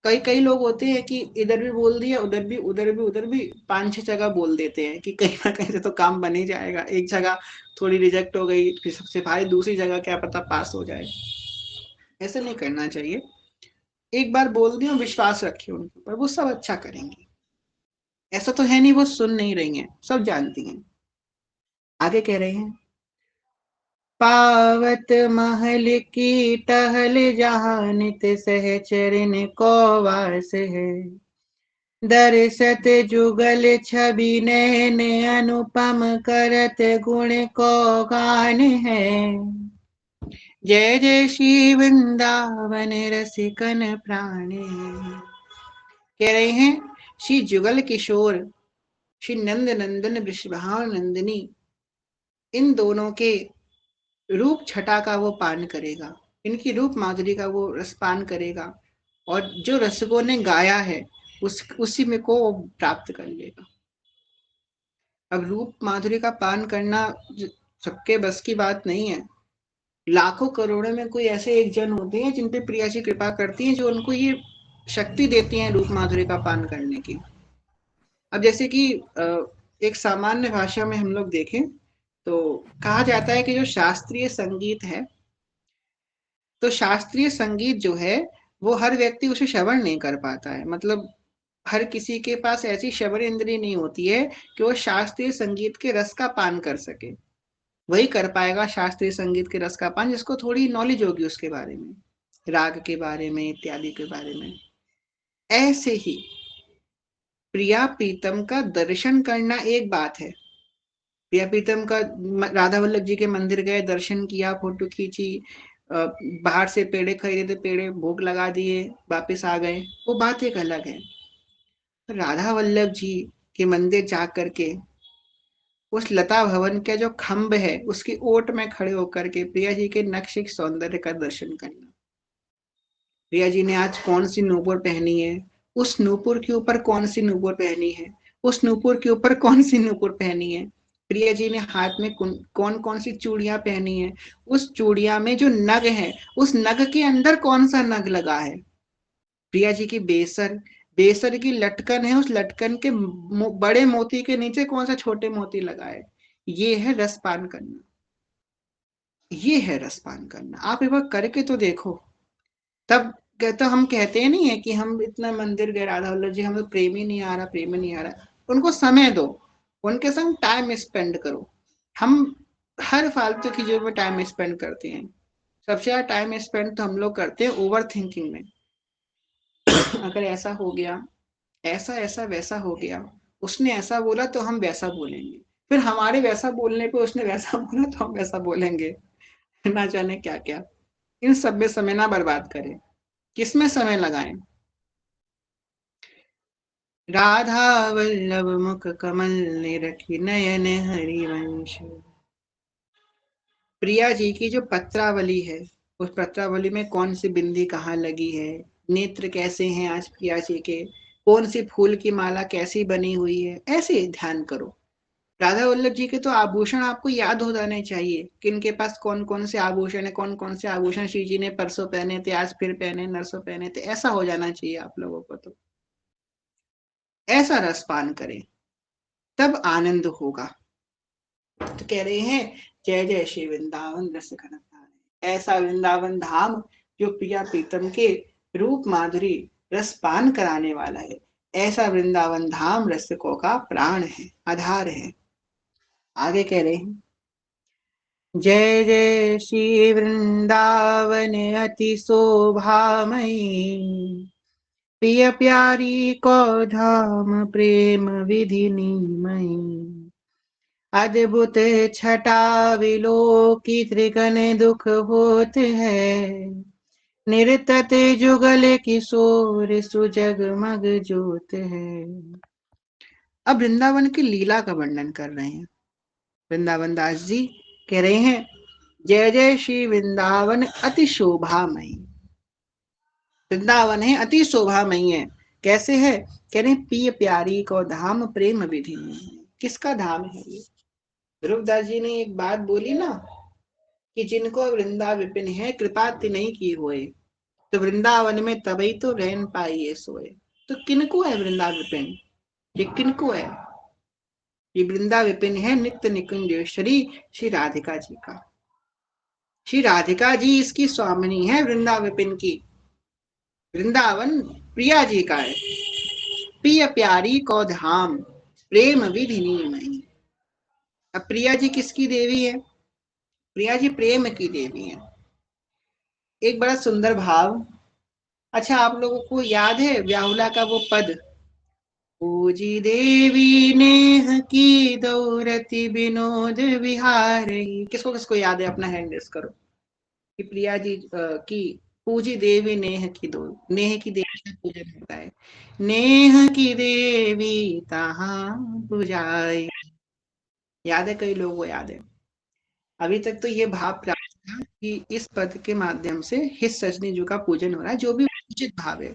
कई कई लोग होते हैं कि इधर भी बोल दिया, उधर भी, उधर भी, उधर भी, 5-6 जगह बोल देते हैं कि कहीं ना कहीं से तो काम बन ही जाएगा, एक जगह थोड़ी रिजेक्ट हो गई, फिर सबसे भाई दूसरी जगह क्या पता पास हो जाए। ऐसे नहीं करना चाहिए, एक बार बोल दिया, विश्वास रखिए उनके ऊपर, वो सब अच्छा करेंगे। ऐसा तो है नहीं वो सुन नहीं रही हैं, सब जानती हैं। आगे कह रहे हैं, पावत महल की टहल जहाँ नित सहचरण को वास है, दर्शत जुगल छवि नैन अनुपम करत गुण को गान है, जय जय श्री वृंदावन रसिकन प्राणे। कह रहे हैं श्री जुगल किशोर, श्री नंद नंदन वृषभान नंदिनी, इन दोनों के रूप छटा का वो पान करेगा, इनकी रूप माधुरी का वो रसपान करेगा, और जो रसिकों ने गाया है उसी में को वो प्राप्त कर लेगा। अब रूप माधुरी का पान करना सबके बस की बात नहीं है। लाखों करोड़ों में कोई ऐसे एक जन होते हैं जिन पे प्रिया जी कृपा करती हैं, जो उनको ये शक्ति देती हैं रूप माधुरी का पान करने की। अब जैसे कि एक सामान्य भाषा में हम लोग देखें तो कहा जाता है कि जो शास्त्रीय संगीत है, तो शास्त्रीय संगीत जो है वो हर व्यक्ति उसे श्रवण नहीं कर पाता है, मतलब हर किसी के पास ऐसी श्रवण इंद्रिय नहीं होती है कि वो शास्त्रीय संगीत के रस का पान कर सके। वही कर पाएगा शास्त्रीय संगीत के रस का पान जिसको थोड़ी नॉलेज होगी उसके बारे में, राग के बारे में इत्यादि के बारे में। ऐसे ही प्रिया प्रीतम का दर्शन करना एक बात है, प्रिया प्रीतम का राधा वल्लभ जी के मंदिर गए, दर्शन किया, फोटो खींची, बाहर से पेड़े खरीदे, पेड़े भोग लगा दिए, वापस आ गए, वो बात एक अलग है। राधा वल्लभ जी के मंदिर जा करके उस लता भवन के जो खम्भ है उसकी ओट में खड़े होकर के प्रिया जी के नक्शिक सौंदर्य का दर्शन करना, प्रिया जी ने आज कौन सी नूपुर पहनी है, उस नूपुर के ऊपर कौन सी नूपुर पहनी है, उस नूपुर के ऊपर कौन सी नूपुर पहनी है, प्रिया जी ने हाथ में कौन कौन सी चूड़ियां पहनी है, उस चूड़िया में जो नग है उस नग के अंदर कौन सा नग लगा है, प्रिया जी की बेसर, बेसर की लटकन है, उस लटकन के बड़े मोती के नीचे कौन सा छोटे मोती लगा है, ये है रसपान करना, ये है रसपान करना। आप एक बार करके तो देखो, तब तो हम कहते हैं नहीं है कि हम इतना मंदिर गए राधा वल्लभ जी, हमें प्रेम ही नहीं आ रहा, प्रेम ही नहीं आ रहा। उनको समय दो, उनके संग टाइम स्पेंड करो। हम हर फालतू की चीजों में टाइम स्पेंड करते हैं। सबसे ज्यादा टाइम स्पेंड तो हम लोग करते हैं ओवर थिंकिंग में। अगर ऐसा हो गया, ऐसा ऐसा वैसा हो गया, उसने ऐसा बोला तो हम वैसा बोलेंगे, फिर हमारे वैसा बोलने पे उसने वैसा बोला तो हम वैसा बोलेंगे, ना जाने क्या क्या। इन सब में समय ना बर्बाद करें, किसमें समय लगाएं। राधा वल्लभ मुख कमल ने रखी नयन हरिवंश। प्रिया जी की जो पत्रावली है, उस पत्रावली में कौन सी बिंदी कहाँ लगी है, नेत्र कैसे हैं आज प्रिया जी के, कौन सी फूल की माला कैसी बनी हुई है, ऐसे ध्यान करो। राधा वल्लभ जी के तो आभूषण आपको याद हो जाने चाहिए, किन के पास कौन कौन से आभूषण है, कौन कौन से आभूषण श्री जी ने परसों पहने थे, आज फिर पहने, नरसों पहने थे, ऐसा हो जाना चाहिए आप लोगों को। तो ऐसा रसपान करें, तब आनंद होगा। तो कह रहे हैं जय जय श्री वृंदावन रस घन धाम। ऐसा वृंदावन धाम जो प्रिया प्रीतम के रूप माधुरी रस पान कराने वाला है, ऐसा वृंदावन धाम रसिकों का प्राण है, आधार है। आगे कह रहे हैं जय जय श्री वृंदावन अति शोभामयी, प्रिय प्यारी को धाम प्रेम विधि निमयी, अद्भुत छटा विलोकी त्रिगण दुख होत है, निरतत जुगल किशोर सुजगमग जोत है। अब वृंदावन की लीला का वर्णन कर रहे हैं वृंदावन दास जी। कह रहे हैं जय जय श्री वृंदावन अति शोभामयी। वृंदावन है अति शोभामयी है, कैसे है, कह रहे प्रिय प्यारी को धाम प्रेम विधि। किसका धाम है ये? ध्रुवदास जी ने एक बात बोली ना कि जिनको वृंदा विपिन है कृपा नहीं की हुए, तो वृंदावन में तभी तो रहन पाइए सोए। तो किनको है वृंदा विपिन, ये किनको है? ये वृंदा विपिन है नित्य निकुंजेश्वरी श्री राधिका जी का। श्री राधिका जी इसकी स्वामिनी है वृंदा विपिन की। वृंदावन प्रिया जी का है। प्रिय प्यारी को धाम प्रेम विधि निमयी। अब प्रिया जी किसकी देवी है? प्रिया जी प्रेम की देवी है। एक बड़ा सुंदर भाव। अच्छा, आप लोगों को याद है व्याहुला का वो पद, पूजी देवी नेह की दौरती विनोद विहारी। किसको किसको याद है? अपना हैंड रेस करो कि प्रिया जी की पूजी देवी नेह की दो, नेह की देवी का पूजन होता है। नेह की देवी तहाँ पूजाई। याद है? कई लोगों को याद है। अभी तक तो ये भाव प्राप्त था कि इस पद के माध्यम से हित सजनी जी का पूजन हो रहा है, जो भी उचित भाव है।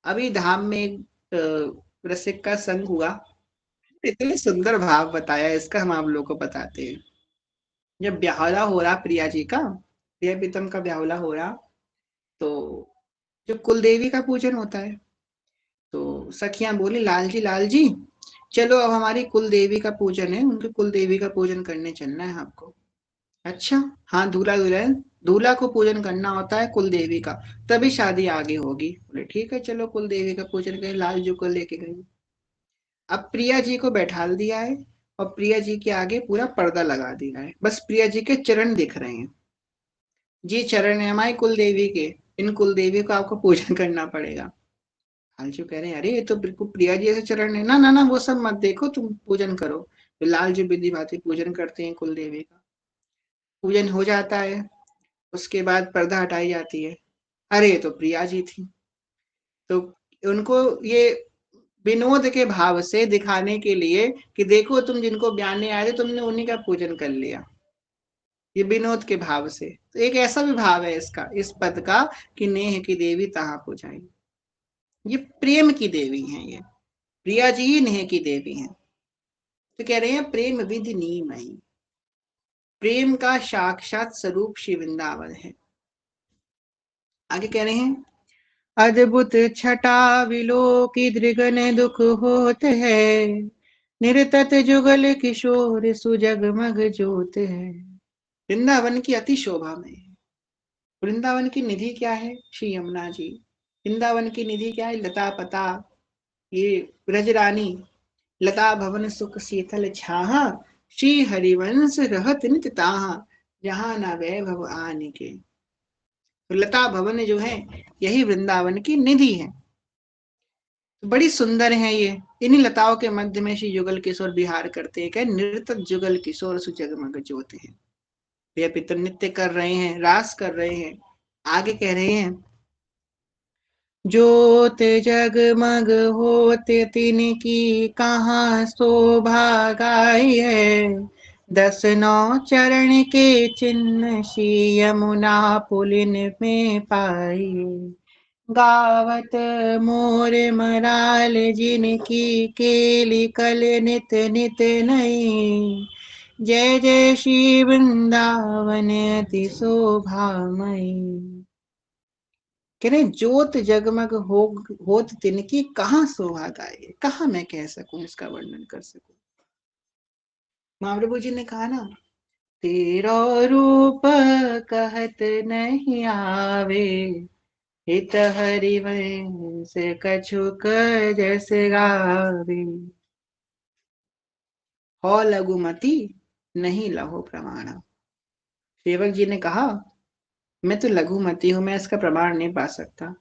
अभी धाम में रसिक का संग हुआ, इतने सुंदर भाव बताया, इसका हम आप लोग को बताते हैं। जब ब्याहला हो रहा प्रिया जी का, प्रिया प्रीतम का ब्याहला हो रहा, तो जो कुलदेवी का पूजन होता है, तो सखियां बोली लाल जी चलो अब हमारी कुल देवी का पूजन है, उनके कुल देवी का पूजन करने चलना है आपको। अच्छा, हाँ, दूल्हा दुल्हन, दूल्हा को पूजन करना होता है कुल देवी का, तभी शादी आगे होगी। बोले ठीक है चलो कुल देवी का पूजन करें। लाल जी को लेके गई। अब प्रिया जी को बैठाल दिया है और प्रिया जी के आगे पूरा पर्दा लगा दिया है, बस प्रिया जी के चरण दिख रहे हैं। जी चरण है हमारी कुल देवी के, इन कुल देवी को आपको पूजन करना पड़ेगा। लालजू कह रहे हैं अरे ये तो बिल्कुल प्रिया जी ऐसे चरण है, ना ना ना वो सब मत देखो, तुम पूजन करो। तो लालजू विधि भांति पूजन करते हैं कुल देवी का। पूजन हो जाता है, उसके बाद पर्दा हटाई जाती है। अरे ये तो प्रिया जी थी। तो उनको ये विनोद के भाव से दिखाने के लिए कि देखो तुम जिनको ब्याने आए थे तुमने उन्हीं का पूजन कर लिया, ये विनोद के भाव से। तो एक ऐसा भी भाव है इसका, इस पद का, कि नेह की देवी तहाँ पूजाई। ये प्रेम की देवी हैं, ये प्रिया जी ही नेह की देवी हैं। तो कह रहे हैं प्रेम विधि नीमयी, प्रेम का साक्षात स्वरूप श्री वृंदावन है। आगे कह रहे हैं अद्भुत छटा विलोकी दृगन दुख होत है, निरतत जुगल किशोर सुजगमग ज्योत है। वृंदावन की अति शोभा में, वृंदावन की निधि क्या है? श्री यमुना जी। वृंदावन की निधि क्या है? लता पता, ये ब्रजरानी, लता भवन सुख शीतल छाहा, श्री हरिवंश रहत नित ताहा, जहां ना वैभव आने के। तो लता भवन जो है यही वृंदावन की निधि है। तो बड़ी सुंदर है ये। इन्हीं लताओं के मध्य में श्री युगल किशोर विहार करते हैं। क्या? नृत्य जुगल किशोर सुजगमग ज्योत है। वे पितर नृत्य कर रहे हैं, रास कर रहे हैं। आगे कह रहे हैं, ज्योत जगमग होते तिनकी कहाँ शोभा गाई है, 10 9 चरण के चिन्ह श्री यमुना पुलिन में पाई। गावत मोर मराल जिनकी केली कल नित नित नई, जय जय श्री वृंदावन अति शोभामयी। कह रहे ज्योत जगमग होत तिनकी कहाँ शोभा गाए। कहाँ मैं कह सकूं, इसका वर्णन कर सकूं। महाप्रभु जी ने कहा ना, तेरा रूप कहत नहीं आवे, हित हरिवंश कछुक जस गावे। हो लघुमति नहीं लहो प्रमाण। सेवक जी ने कहा, मैं तो लघुमति हूं, मैं इसका प्रमाण नहीं पा सकता।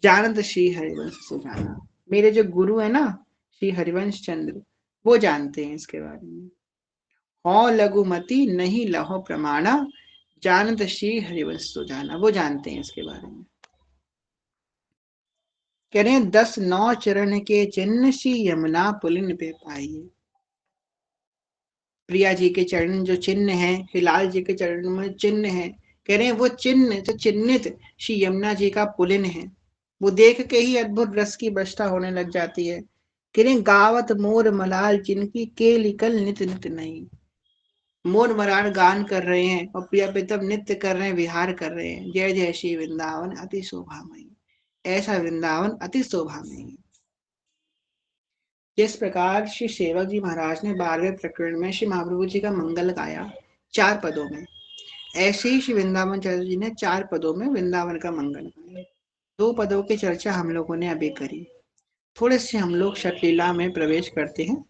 जानत श्री हरिवंश सुजाना, मेरे जो गुरु है ना श्री हरिवंश चंद्र, वो जानते हैं इसके बारे में। हो लघुमति नहीं लहो प्रमाणा, जानत श्री हरिवंश सुजाना, वो जानते हैं इसके बारे में। कह रहे हैं 10 9 चरण के चिन्ह श्री यमुना पुलिन पे पाइए। प्रिया जी के चरण जो चिन्ह है, हिलाल जी के चरण में चिन्ह है। कह रहे हैं वो चिन्ह जो चिन्हित श्री यमुना जी का पुलिन है, वो देख के ही अद्भुत रस की वर्षा होने लग जाती है। कह रहे गावत मोर मलाल जिनकी के लिकल नित नित नहीं। मोर मरार गान कर रहे हैं और प्रिया प्रीतम नृत्य कर रहे हैं, विहार कर रहे हैं। जय जय श्री वृंदावन अति शोभामयी। ऐसा वृंदावन अति शोभामयी। जिस प्रकार श्री सेवक जी महाराज ने 12वें प्रकरण में श्री महाप्रभु जी का मंगल गाया 4 पदों में, ऐसे ही श्री वृंदावन चंद्र जी ने 4 पदों में वृंदावन का मंगल गाया। 2 पदों की चर्चा हम लोगों ने अभी करी। थोड़े से हम लोग षटलीला में प्रवेश करते हैं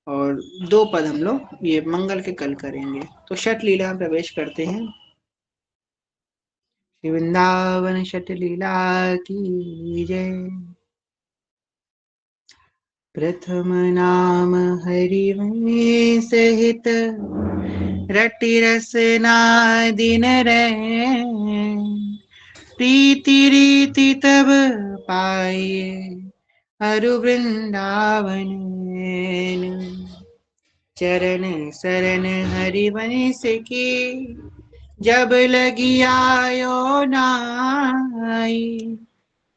और 2 पद हम लोग ये मंगल के कल करेंगे। तो षटलीला में प्रवेश करते हैं। श्री वृंदावन षटलीला की जय। प्रथम नाम हरिवंश सहित, रटि रसना दिन रैन, प्रीति रीति तब पाइए अरु वृंदावन। चरण शरण हरिवंश की, जब लगी आयो नाई,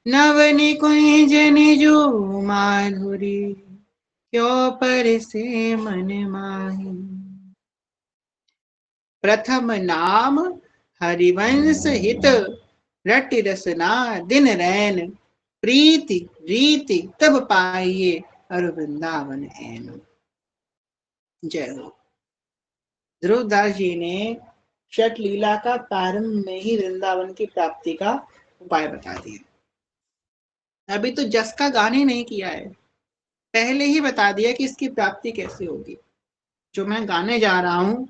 नव निकुंज निजु माधुरी, क्यों पर से मन माही। प्रथम नाम हरिवंश हित, रटि रसना दिन रैन, प्रीति रीति तब पाइए अरु वृंदावन ऐन। जय हो। ध्रुवदास जी ने षट लीला का प्रारंभ में ही वृंदावन की प्राप्ति का उपाय बता दिया। अभी तो जस का गान ही नहीं किया है, पहले ही बता दिया कि इसकी प्राप्ति कैसे होगी। जो मैं गाने जा रहा हूं,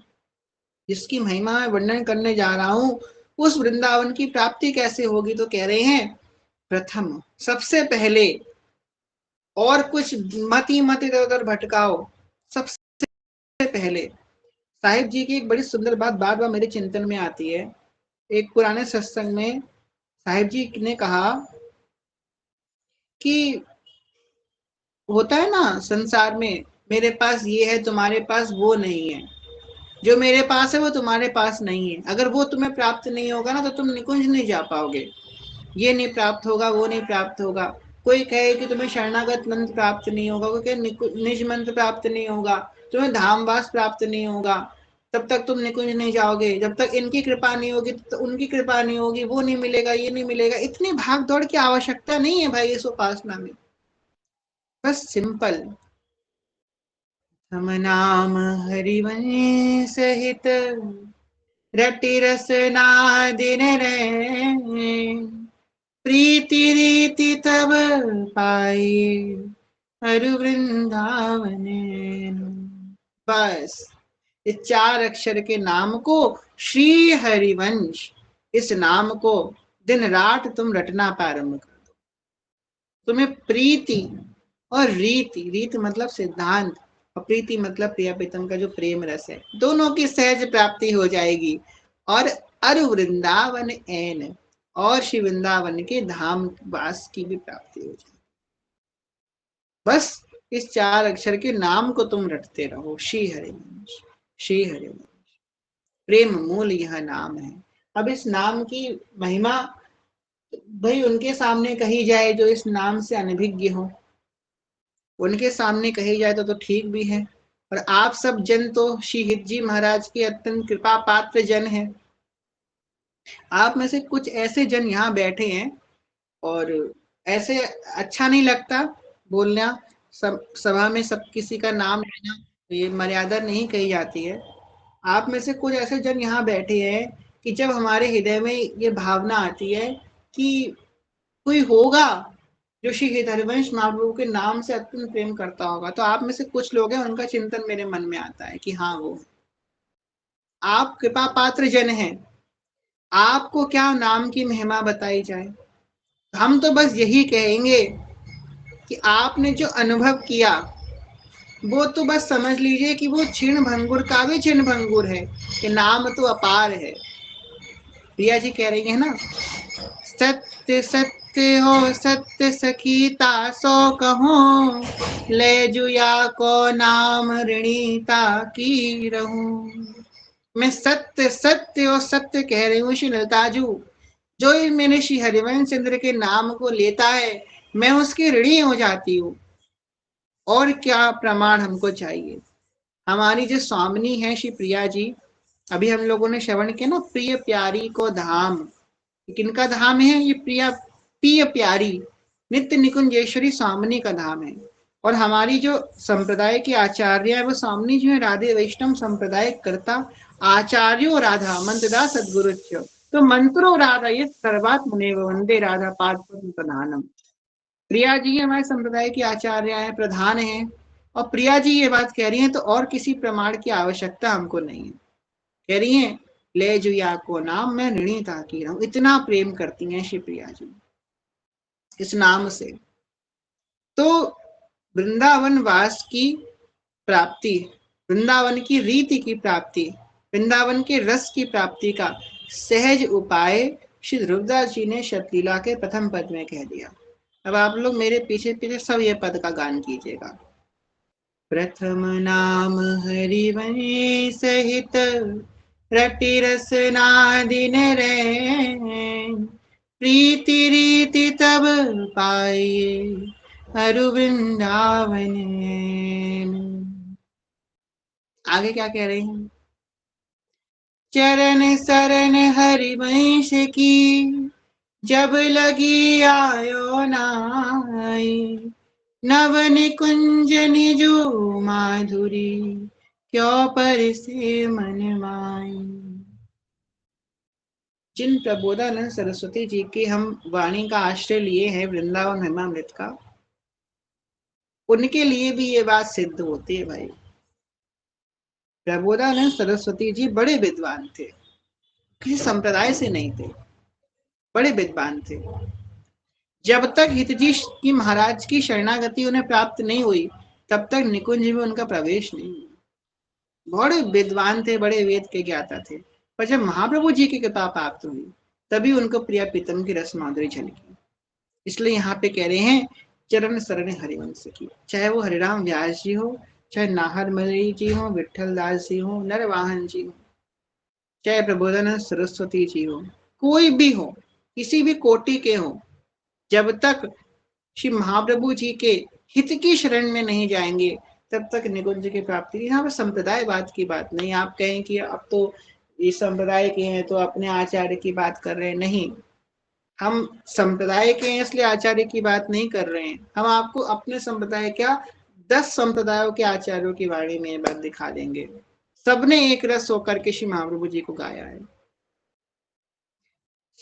जिसकी महिमा में वर्णन करने जा रहा हूं, उस वृंदावन की प्राप्ति कैसे होगी। तो कह रहे हैं प्रथम, सबसे पहले, और कुछ मत इधर उधर भटकाओ। सबसे पहले साहिब जी की एक बड़ी सुंदर बात बार बार मेरे चिंतन में आती है। एक पुराने सत्संग में साहिब जी ने कहा कि होता है ना संसार में, मेरे पास ये है तुम्हारे पास वो नहीं है, जो मेरे पास है वो तुम्हारे पास नहीं है। अगर वो तुम्हें प्राप्त नहीं होगा ना तो तुम निकुंज नहीं जा पाओगे। ये नहीं प्राप्त होगा, वो नहीं प्राप्त होगा। कोई कहे कि तुम्हें शरणागत मंत्र प्राप्त नहीं होगा, कोई कहे निज मंत्र प्राप्त नहीं होगा, तुम्हें धामवास प्राप्त नहीं होगा, तब तक तुम निकुंज नहीं जाओगे। जब तक इनकी कृपा नहीं होगी तो उनकी कृपा नहीं होगी, वो नहीं मिलेगा, ये नहीं मिलेगा। इतनी भाग दौड़ की आवश्यकता नहीं है भाई इस उपासना में। बस सिंपल हम नाम हरिवंश सहित रटि रसना दिन रहे, प्रीति रीति तब पाई हरु वृंदावन। बस इस 4 अक्षर के नाम को, श्री हरिवंश, इस नाम को दिन रात तुम रटना प्रारंभ कर दो। तुम्हें प्रीति और रीति, रीति मतलब सिद्धांत, और प्रीति मतलब प्रिया प्रीतम का जो प्रेम रस है, दोनों की सहज प्राप्ति हो जाएगी। और अरु वृंदावन एन, और श्री वृंदावन के धाम वास की भी प्राप्ति हो जाएगी। बस इस 4 अक्षर के नाम को तुम रटते रहो, श्री हरिवंश, श्री हरिवंश, प्रेम मूल यह नाम है। अब इस नाम की महिमा भाई उनके सामने कही जाए जो इस नाम से अनभिज्ञ हो, उनके सामने कही जाए तो ठीक भी है। और आप सब जन तो श्री हित जी महाराज के अत्यंत कृपा पात्र जन हैं। आप में से कुछ ऐसे जन यहाँ बैठे हैं, और ऐसे अच्छा नहीं लगता बोलना, सभा में सब किसी का नाम लेना, ये मर्यादा नहीं कही जाती है। आप में से कुछ ऐसे जन यहाँ बैठे हैं कि जब हमारे हृदय में ये भावना आती है कि कोई होगा जो श्री हरिवंश महाप्रभु के नाम से अत्यंत प्रेम करता होगा, तो आप में से कुछ लोग हैं, उनका चिंतन मेरे मन में आता है कि हाँ वो, आप कृपा पात्र जन हैं, आपको क्या नाम की महिमा बताई जाए। हम तो बस यही कहेंगे कि आपने जो अनुभव किया वो तो बस समझ लीजिए कि वो क्षीण भंगुर का भी क्षीण भंगुर है, कि नाम तो अपार है। प्रिया जी कह रही है ना, सत्य सत्य हो सत्य सखीता सो कहो, ले जुया को नाम ऋणीता की रहूं। मैं सत्य सत्य और सत्य कह रही हूँ श्री लताजू, जो मैंने श्री हरिवंश चंद्र के नाम को लेता है मैं उसकी ऋणी हो जाती हूँ। और क्या प्रमाण हमको चाहिए। हमारी जो स्वामिनी है श्री प्रिया जी, अभी हम लोगों ने श्रवण किया ना, प्रिय प्यारी को धाम, किनका धाम है ये, प्रिया प्रिय प्यारी नित्य निकुंजेश्वरी स्वामिनी का धाम है। और हमारी जो संप्रदाय के आचार्य है वो स्वामिनी जो है राधे वैष्णव संप्रदाय करता आचार्यो राधा मंत्रदा सदगुरु। तो मंत्रो राधा ये सर्वात मुने वंदे राधा पाद प्रधानम। प्रिया जी हमारे संप्रदाय की आचार्य है, प्रधान है, और प्रिया जी ये बात कह रही हैं तो और किसी प्रमाण की आवश्यकता हमको नहीं है। कह रही हैं ले जुया को नाम मैं ऋणी ताकी रहूं, इतना प्रेम करती हैं श्री प्रिया जी इस नाम से। तो वृंदावन वास की प्राप्ति, वृंदावन की रीति की प्राप्ति, वृंदावन के रस की प्राप्ति का सहज उपाय श्री ध्रुवदास जी ने शतलीला के प्रथम पद में कह दिया। अब आप लोग मेरे पीछे पीछे सब ये पद का गान कीजिएगा। प्रथम नाम हरिवंश सहित रटि रसना दिन रहे, प्रीति रीति तब पाइए हरु वृंदावन। आगे क्या कह रहे हैं, चरण शरण हरिवंश की जब लगी आयो नाई, नव निकुंज निजु माधुरी क्यों पर से मन माई। जिन प्रबोधानंद सरस्वती जी की हम वाणी का आश्रय लिए हैं वृंदावन महिमामृत का, उनके लिए भी ये बात सिद्ध होती है भाई। प्रबोधानंद सरस्वती जी बड़े विद्वान थे, किसी संप्रदाय से नहीं थे, बड़े विद्वान थे। जब तक हितजी की महाराज की शरणागति उन्हें प्राप्त नहीं हुई तब तक निकुंज में उनका प्रवेश नहीं हुआ। बड़े विद्वान थे, बड़े वेद के ज्ञाता थे, पर जब महाप्रभु जी की कृपा प्राप्त हुई तभी उनको प्रिया प्रीतम की रस माधुरी झलकी। इसलिए यहाँ पे कह रहे हैं चरण शरण हरिवंश की, चाहे वो हरिराम व्यास जी हो, चाहे नाहर मलई जी हो, विठल दास जी हो, नरवाहन जी हो, चाहे प्रबोधानंद सरस्वती जी हो, कोई भी हो, किसी भी कोटि के हो, जब तक श्री महाप्रभु जी के हित की शरण में नहीं जाएंगे तब तक निकुंज की प्राप्ति। यहाँ पर संप्रदायवाद की बात नहीं, आप कहें कि अब तो ये संप्रदाय के हैं तो अपने आचार्य की बात कर रहे हैं, नहीं, हम संप्रदाय के हैं इसलिए आचार्य की बात नहीं कर रहे हैं। हम आपको अपने संप्रदाय क्या 10 संप्रदायों के आचार्यों की वाणी में ये बात दिखा देंगे। सबने एक रस होकर के श्री महाप्रभु जी को गाया है।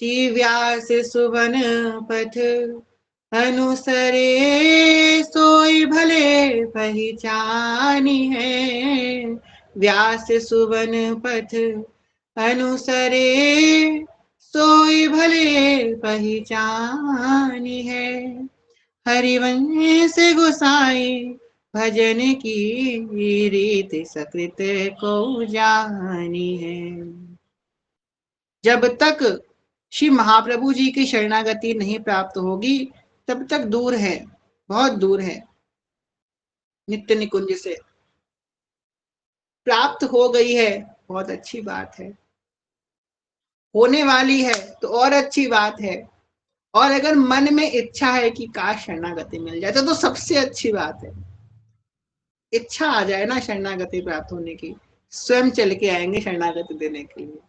श्री व्यास सुवन पथ अनुसरे सोई भले पहचानी है। व्यास सुवन पथ अनुसरे सोई भले पहचानी है। हरिवंश गोसाई भजन की रीत सकृत को जानी है। जब तक श्री महाप्रभु जी की शरणागति नहीं प्राप्त होगी तब तक दूर है, बहुत दूर है। नित्य निकुंज से प्राप्त हो गई है, बहुत अच्छी बात है। होने वाली है तो और अच्छी बात है। और अगर मन में इच्छा है कि काश शरणागति मिल जाए तो सबसे अच्छी बात है। इच्छा आ जाए ना शरणागति प्राप्त होने की, स्वयं चल के आएंगे शरणागति देने के लिए,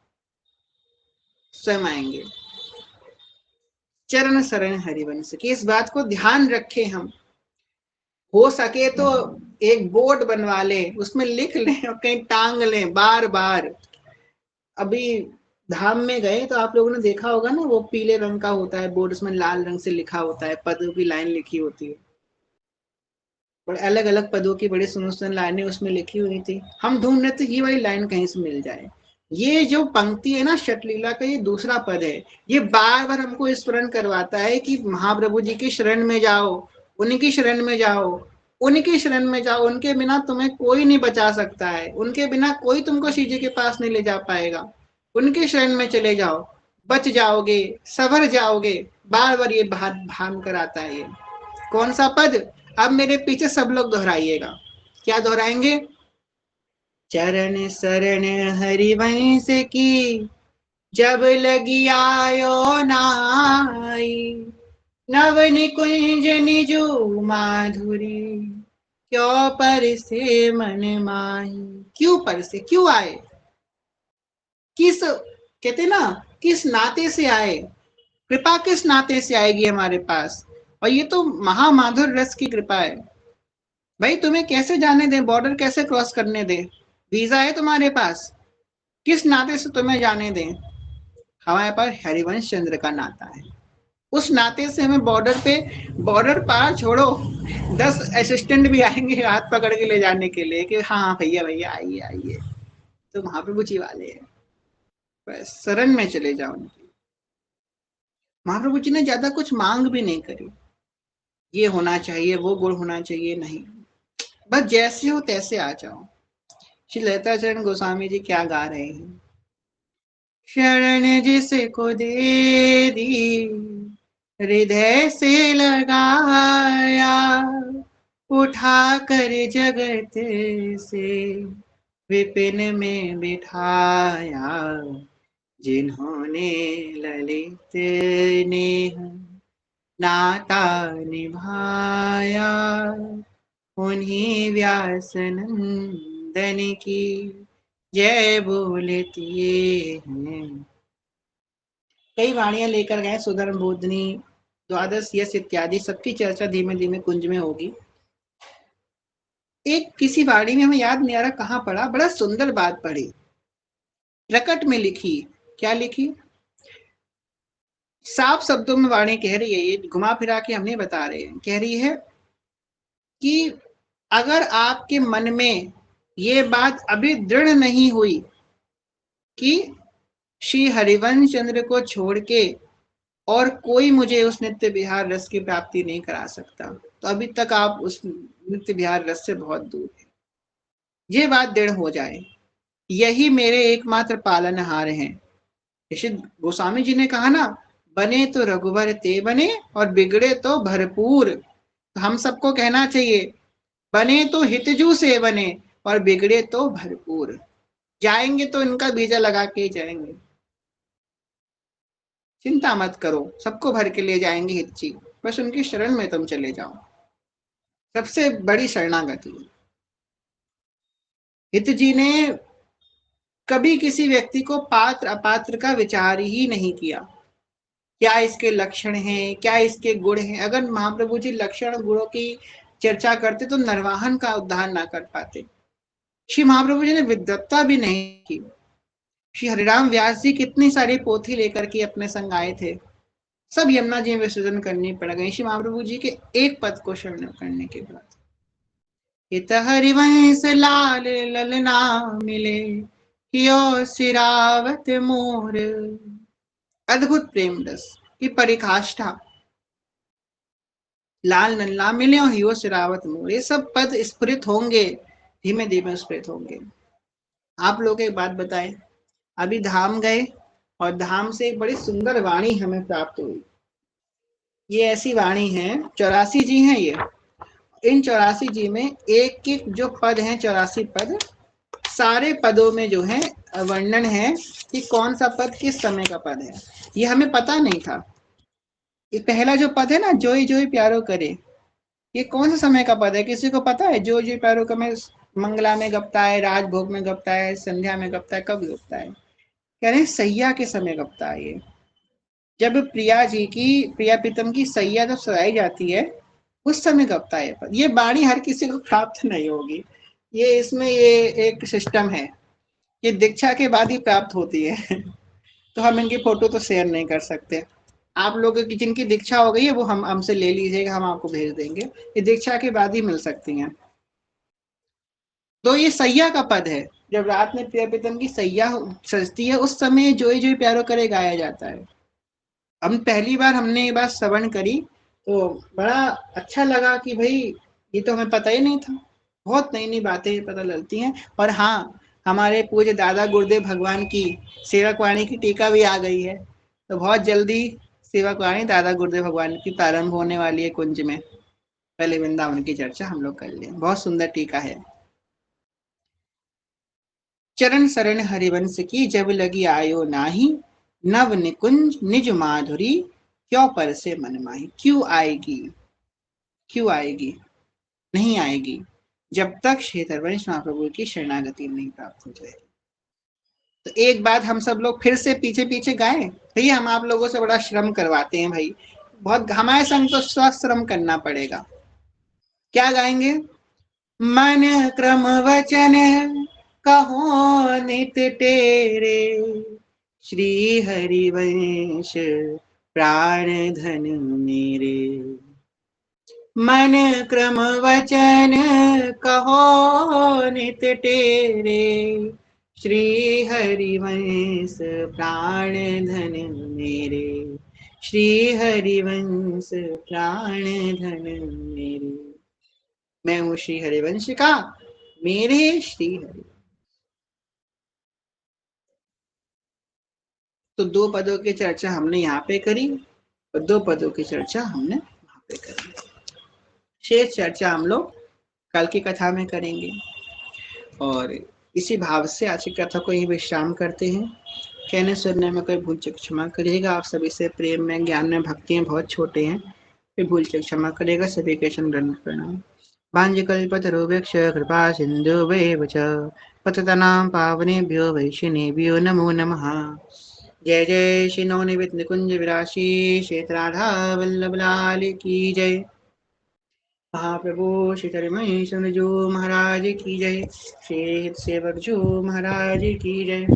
स्वयं आएंगे। चरण शरण हरिवंश की इस बात को ध्यान रखें। हम हो सके तो एक बोर्ड बनवा लें, उसमें लिख लें और कहीं टांग लें बार बार। अभी धाम में गए तो आप लोगों ने देखा होगा ना, वो पीले रंग का होता है बोर्ड, उसमें लाल रंग से लिखा होता है, पदों की लाइन लिखी होती है, और अलग अलग पदों की बड़ी सुंदर सुंदर लाइनें उसमें लिखी हुई थी। हम ढूंढ रहे थे ये वाली लाइन कहीं से मिल जाए। ये जो पंक्ति है ना षटलीला का, ये दूसरा पद है। ये बार बार हमको स्मरण करवाता है कि महाप्रभु जी की शरण में जाओ, उनकी शरण में जाओ, उनकी शरण में जाओ। उनके बिना तुम्हें कोई नहीं बचा सकता है, उनके बिना कोई तुमको श्री जी के पास नहीं ले जा पाएगा। उनके शरण में चले जाओ, बच जाओगे, सवर जाओगे। बार बार ये भान कराता है। ये कौन सा पद? अब मेरे पीछे सब लोग दोहराइएगा। क्या दोहराएंगे? चरण शरण हरिवंश की जब लगी आयो नाई, नव निकुंज निजु माधुरी, क्यों पर से मन माही। क्यों पर से, क्यों आए? किस, कहते ना, किस नाते से आए, कृपा किस नाते से आएगी हमारे पास। और ये तो महामाधुर रस की कृपा है। भाई तुम्हें कैसे जाने दें, बॉर्डर कैसे क्रॉस करने दें? वीजा है तुम्हारे पास, किस नाते से तुम्हें जाने दें? हमारे पास हरिवंश चंद्र का नाता है। उस नाते से हमें बॉर्डर पे, बॉर्डर पार छोड़ो, 10 असिस्टेंट भी आएंगे हाथ पकड़ के ले जाने के लिए कि हाँ भैया भैया आइए आइए, तो महाप्रभु जी वाले हैं। बस शरण में चले जाओ उनकी। महाप्रभु जी ने ज्यादा कुछ मांग भी नहीं करी, ये होना चाहिए, वो गुण होना चाहिए, नहीं, बस जैसे हो तैसे आ जाओ। श्री ललिता चरण गोस्वामी जी क्या गा रहे हैं? शरण जिसको दे दी हृदय से लगाया, उठा कर जगत से विपिन में बिठाया, जिन्होंने ललित नेह नाता निभाया, उन्हीं व्यास नंदन की जय बोलती हैं। कई वाणियां लेकर गए, सुधर्म बोधनी, द्वादश यश इत्यादि, सबकी चर्चा धीमे धीमे कुंज में होगी। एक किसी वाणी में हमें याद नहीं आ रहा कहाँ पढ़ा, बड़ा सुंदर बात पढ़ी, प्रकट में लिखी। क्या लिखी? साफ शब्दों में वाणी कह रही है, ये घुमा फिरा के हम नहीं बता रहे हैं, कह रही है कि अगर आपके मन में ये बात अभी दृढ़ नहीं हुई कि श्री हरिवंश चंद्र को छोड़ के और कोई मुझे उस नित्य विहार रस की प्राप्ति नहीं करा सकता, तो अभी तक आप उस नित्य विहार रस से बहुत दूर हैं। ये बात दृढ़ हो जाए, यही मेरे एकमात्र पालनहार हैं। जैसे गोस्वामी जी ने कहा ना, बने तो रघुवर ते बने और बिगड़े तो भरपूर। तो हम सबको कहना चाहिए, बने तो हितजू से बने और बिगड़े तो भरपूर। जाएंगे तो इनका बीजा लगा के ही जाएंगे, चिंता मत करो, सबको भर के ले जाएंगे हितजी, बस उनकी शरण में तुम चले जाओ। सबसे बड़ी शरणागति। हितजी ने कभी किसी व्यक्ति को पात्र अपात्र का विचार ही नहीं किया, क्या इसके लक्षण हैं, क्या इसके गुण हैं। अगर महाप्रभु जी लक्षण गुणों की चर्चा करते तो निर्वाहन का उद्धार ना कर पाते। श्री महाप्रभु जी ने विद्वत्ता भी नहीं की। श्री हरिराम व्यास जी कितनी सारी पोथी लेकर के अपने संग आए थे, सब यमुना जी में विसर्जन करनी पड़ गई श्री महाप्रभु जी के एक पद को शरण करने के बाद। हित हरिवंश लाल ललना मिले, यो सिरावत मोर। अद्भुत प्रेम रस की परिकाष्ठा। लाल नल्ला मिले और हियो सिरावत मोर, ये सब पद स्फुरित होंगे, धीमे धीमे स्फुरित होंगे। आप लोग एक बात बताएं, अभी धाम गए और धाम से एक बड़ी सुंदर वाणी हमें प्राप्त हुई। ये ऐसी वाणी है, 84 जी हैं ये। इन 84 जी में एक एक जो पद हैं, 84 पद, सारे पदों में जो है वर्णन है कि कौन सा पद किस समय का पद है। ये हमें पता नहीं था। ये पहला जो पद है ना, जोई जोई प्यारो करे, ये कौन सा समय का पद है? किसी को पता है? जो जोई प्यारो का में मंगला में गपता है, राजभोग में गपता है, संध्या में गपता है, कब गपता है? कह रहे हैं सैया के समय गपता है ये। जब प्रिया जी की, प्रिया प्रीतम की सैया जब सजाई जाती है, उस समय गपता है पद। ये वाणी हर किसी को प्राप्त नहीं होगी। ये इसमें ये एक सिस्टम है, ये दीक्षा के बाद ही प्राप्त होती है। तो हम इनकी फोटो तो शेयर नहीं कर सकते। आप लोगों की जिनकी दीक्षा हो गई है वो हम हमसे ले लीजिएगा, हम आपको भेज देंगे। ये दीक्षा के बाद ही मिल सकती हैं। तो ये सैया का पद है, जब रात में प्रिया प्रीतम की सैया सजती है, उस समय जोई जोई प्यारो करे गाया जाता है। हम पहली बार हमने ये बात श्रवण करी तो बड़ा अच्छा लगा कि भाई ये तो हमें पता ही नहीं था। बहुत नई नई बातें पता लगती हैं। और हाँ, हमारे पूज्य दादा गुरुदेव भगवान की सेवकवाणी की टीका भी आ गई है, तो बहुत जल्दी सेवकवाणी दादा गुरुदेव भगवान की प्रारंभ होने वाली है कुंज में। पहले वृंदावन की चर्चा हम लोग कर लें, बहुत सुंदर टीका है। चरण शरण हरिवंश की जब लगी आयो नाही, नव निकुंज निज माधुरी क्यों पर से मन माही। क्यों आएगी, क्यों आएगी? नहीं आएगी जब तक श्री हरिवंश महाप्रभु की शरणागति नहीं प्राप्त हो जाएगी। तो एक बात हम सब लोग फिर से पीछे पीछे गाएं भैया, हम आप लोगों से बड़ा श्रम करवाते हैं भाई, बहुत हमारे संग तो स्वश्रम करना पड़ेगा। क्या गाएंगे? मन क्रम वचन कहो नित तेरे, श्री हरिवंश प्राण धन मेरे। मन क्रम वचन कहो नित तेरे, श्री हरिवंश प्राण धन मेरे। श्री हरिवंश प्राण धन मेरे। मैं हूँ श्री हरिवंश का, मेरे श्री हरि। तो दो पदों की चर्चा हमने यहाँ पे करी और दो पदों की चर्चा हमने वहां पे करी। शेष चर्चा हम लोग कल की कथा में करेंगे। और इसी भाव से आज की कथा को यही विश्राम करते हैं। कहने सुनने में कोई भूल चूक क्षमा करिएगा। आप सभी से प्रेम में, ज्ञान में, भक्ति में बहुत छोटे हैं, फिर भूल चूक क्षमा करिएगा। सभी के चरण प्रणाम। वाञ्छकल्पतरुभ्यश्च कृपा सिन्धुभ्येव च पतितानां पावनेभ्यो वैष्णवेभ्यो नमो नमः। जय जय श्री नवनिमित निकुंज विराशी श्वेत राधा वल्लभ लाल की जय। महाप्रभु श्री हरिमहेश जो महाराज की जय। श्री सेवक जो महाराज की जय।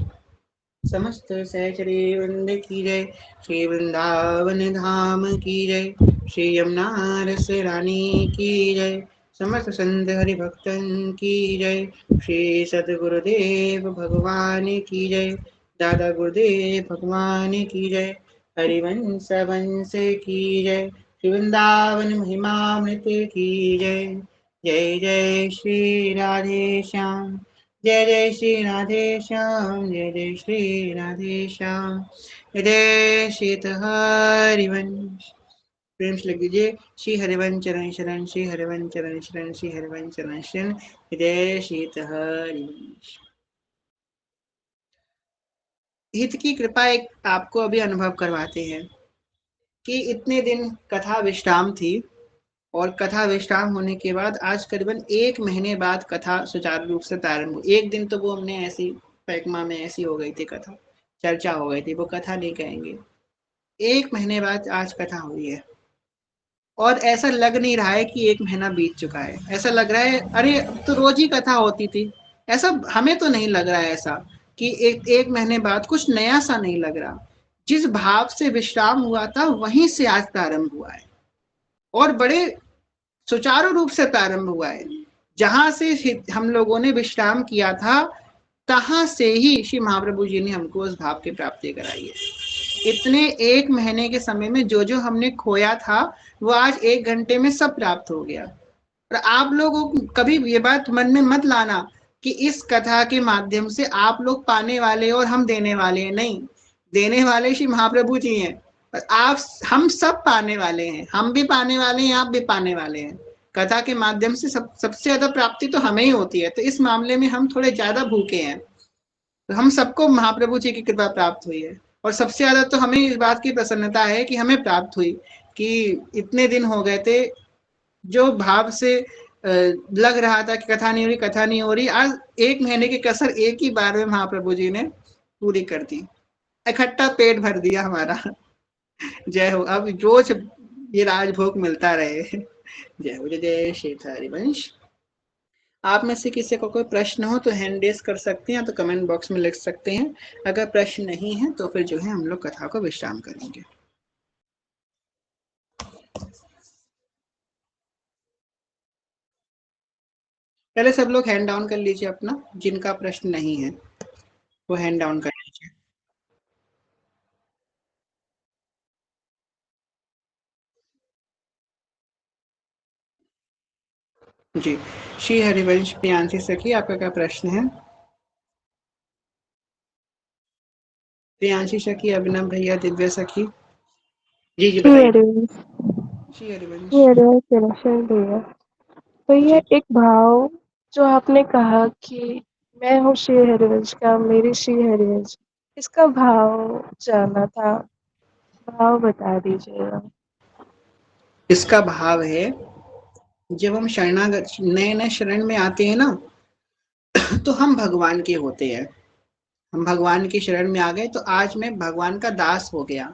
समस्त सहचरी वृंद की जय। श्री वृंदावन धाम की जय। श्री यमुना रस रानी की जय। समस्त संत हरि भक्तन की जय। श्री सदगुरुदेव भगवान की जय। दादा गुरुदेव भगवान की जय। हरिवंश वंश की जय। श्री वृंदावन महिमामृत की जय। जय जय श्री राधे श्याम। जय जय श्री राधे श्याम। जय जय श्री राधे श्याम। जय श्री हरिवंश। प्रेम से लिख दीजिए, श्री हरिवंश चरण शरण, श्री हरिवंश चरण शरण, श्री हरिवंश चरण शरण। जय श्री हरिवंश। हित की कृपा एक आपको अभी अनुभव करवाते हैं कि इतने दिन कथा विश्राम थी और कथा विश्राम होने के बाद आज करीबन 1 महीने बाद कथा सुचारू रूप से प्रारंभ हुई। एक दिन तो वो हमने ऐसी पैकमा में ऐसी हो गई थी, कथा चर्चा हो गई थी, वो कथा नहीं कहेंगे। 1 महीने बाद आज कथा हुई है। और ऐसा लग नहीं रहा है कि 1 महीना बीत चुका है। ऐसा लग रहा है अरे अब तो रोज ही कथा होती थी। ऐसा हमें तो नहीं लग रहा है ऐसा कि एक महीने बाद कुछ नया सा नहीं लग रहा। जिस भाव से विश्राम हुआ था वहीं से आज प्रारंभ हुआ है और बड़े सुचारू रूप से प्रारंभ हुआ है। जहां से हम लोगों ने विश्राम किया था तहां से ही श्री महाप्रभु जी ने हमको उस भाव की प्राप्ति कराई है। इतने 1 महीने के समय में जो जो हमने खोया था वो आज 1 घंटे में सब प्राप्त हो गया। और आप लोगों को कभी ये बात मन में मत लाना कि इस कथा के माध्यम से आप लोग पाने वाले और हम देने वाले हैं। नहीं, देने वाले श्री महाप्रभु जी हैं। आप हम सब पाने वाले हैं, हम भी पाने वाले हैं, आप भी पाने वाले हैं। कथा के माध्यम से सबसे ज्यादा प्राप्ति तो हमें ही होती है, तो इस मामले में हम थोड़े ज्यादा भूखे हैं। तो हम सबको महाप्रभु जी की कृपा प्राप्त हुई है और सबसे ज्यादा तो हमें इस बात की प्रसन्नता है कि हमें प्राप्त हुई कि इतने दिन हो गए थे जो भाव से लग रहा था कि कथा नहीं हो रही, कथा नहीं हो रही, आज 1 महीने की कसर एक ही बार में महाप्रभु जी ने पूरी कर दी, इकट्ठा पेट भर दिया हमारा। जय हो। अब रोज ये राजभोग मिलता रहे। जय हो। जय जय श्री हरिवंश। आप में से किसी को कोई प्रश्न हो तो हैंड रेस कर सकते हैं, तो कमेंट बॉक्स में लिख सकते हैं। अगर प्रश्न नहीं है तो फिर जो है हम लोग कथा को विश्राम करेंगे। पहले सब लोग हैंड डाउन कर लीजिए अपना, जिनका प्रश्न नहीं है वो हैंड डाउन कर लीजिए। जी, श्री हरिवंश प्रियांशी सखी, आपका क्या प्रश्न है? प्रियांशी सखी, अभिनव भैया, दिव्या सखी। जी जी श्री बताइए। हरिवंश। श्री हरिवंश। श्री हरिवंश दर्शन भैया, तो ये जी एक भाव जो आपने कहा कि मैं हूँ श्री हरिवंश का, मेरी श्री हरिवंश, इसका भाव जानना था, भाव बता दीजिएगा। इसका भाव है जब हम शरणागत नए नए शरण में आते हैं ना तो हम भगवान के होते हैं। हम भगवान की शरण में आ गए तो आज मैं भगवान का दास हो गया।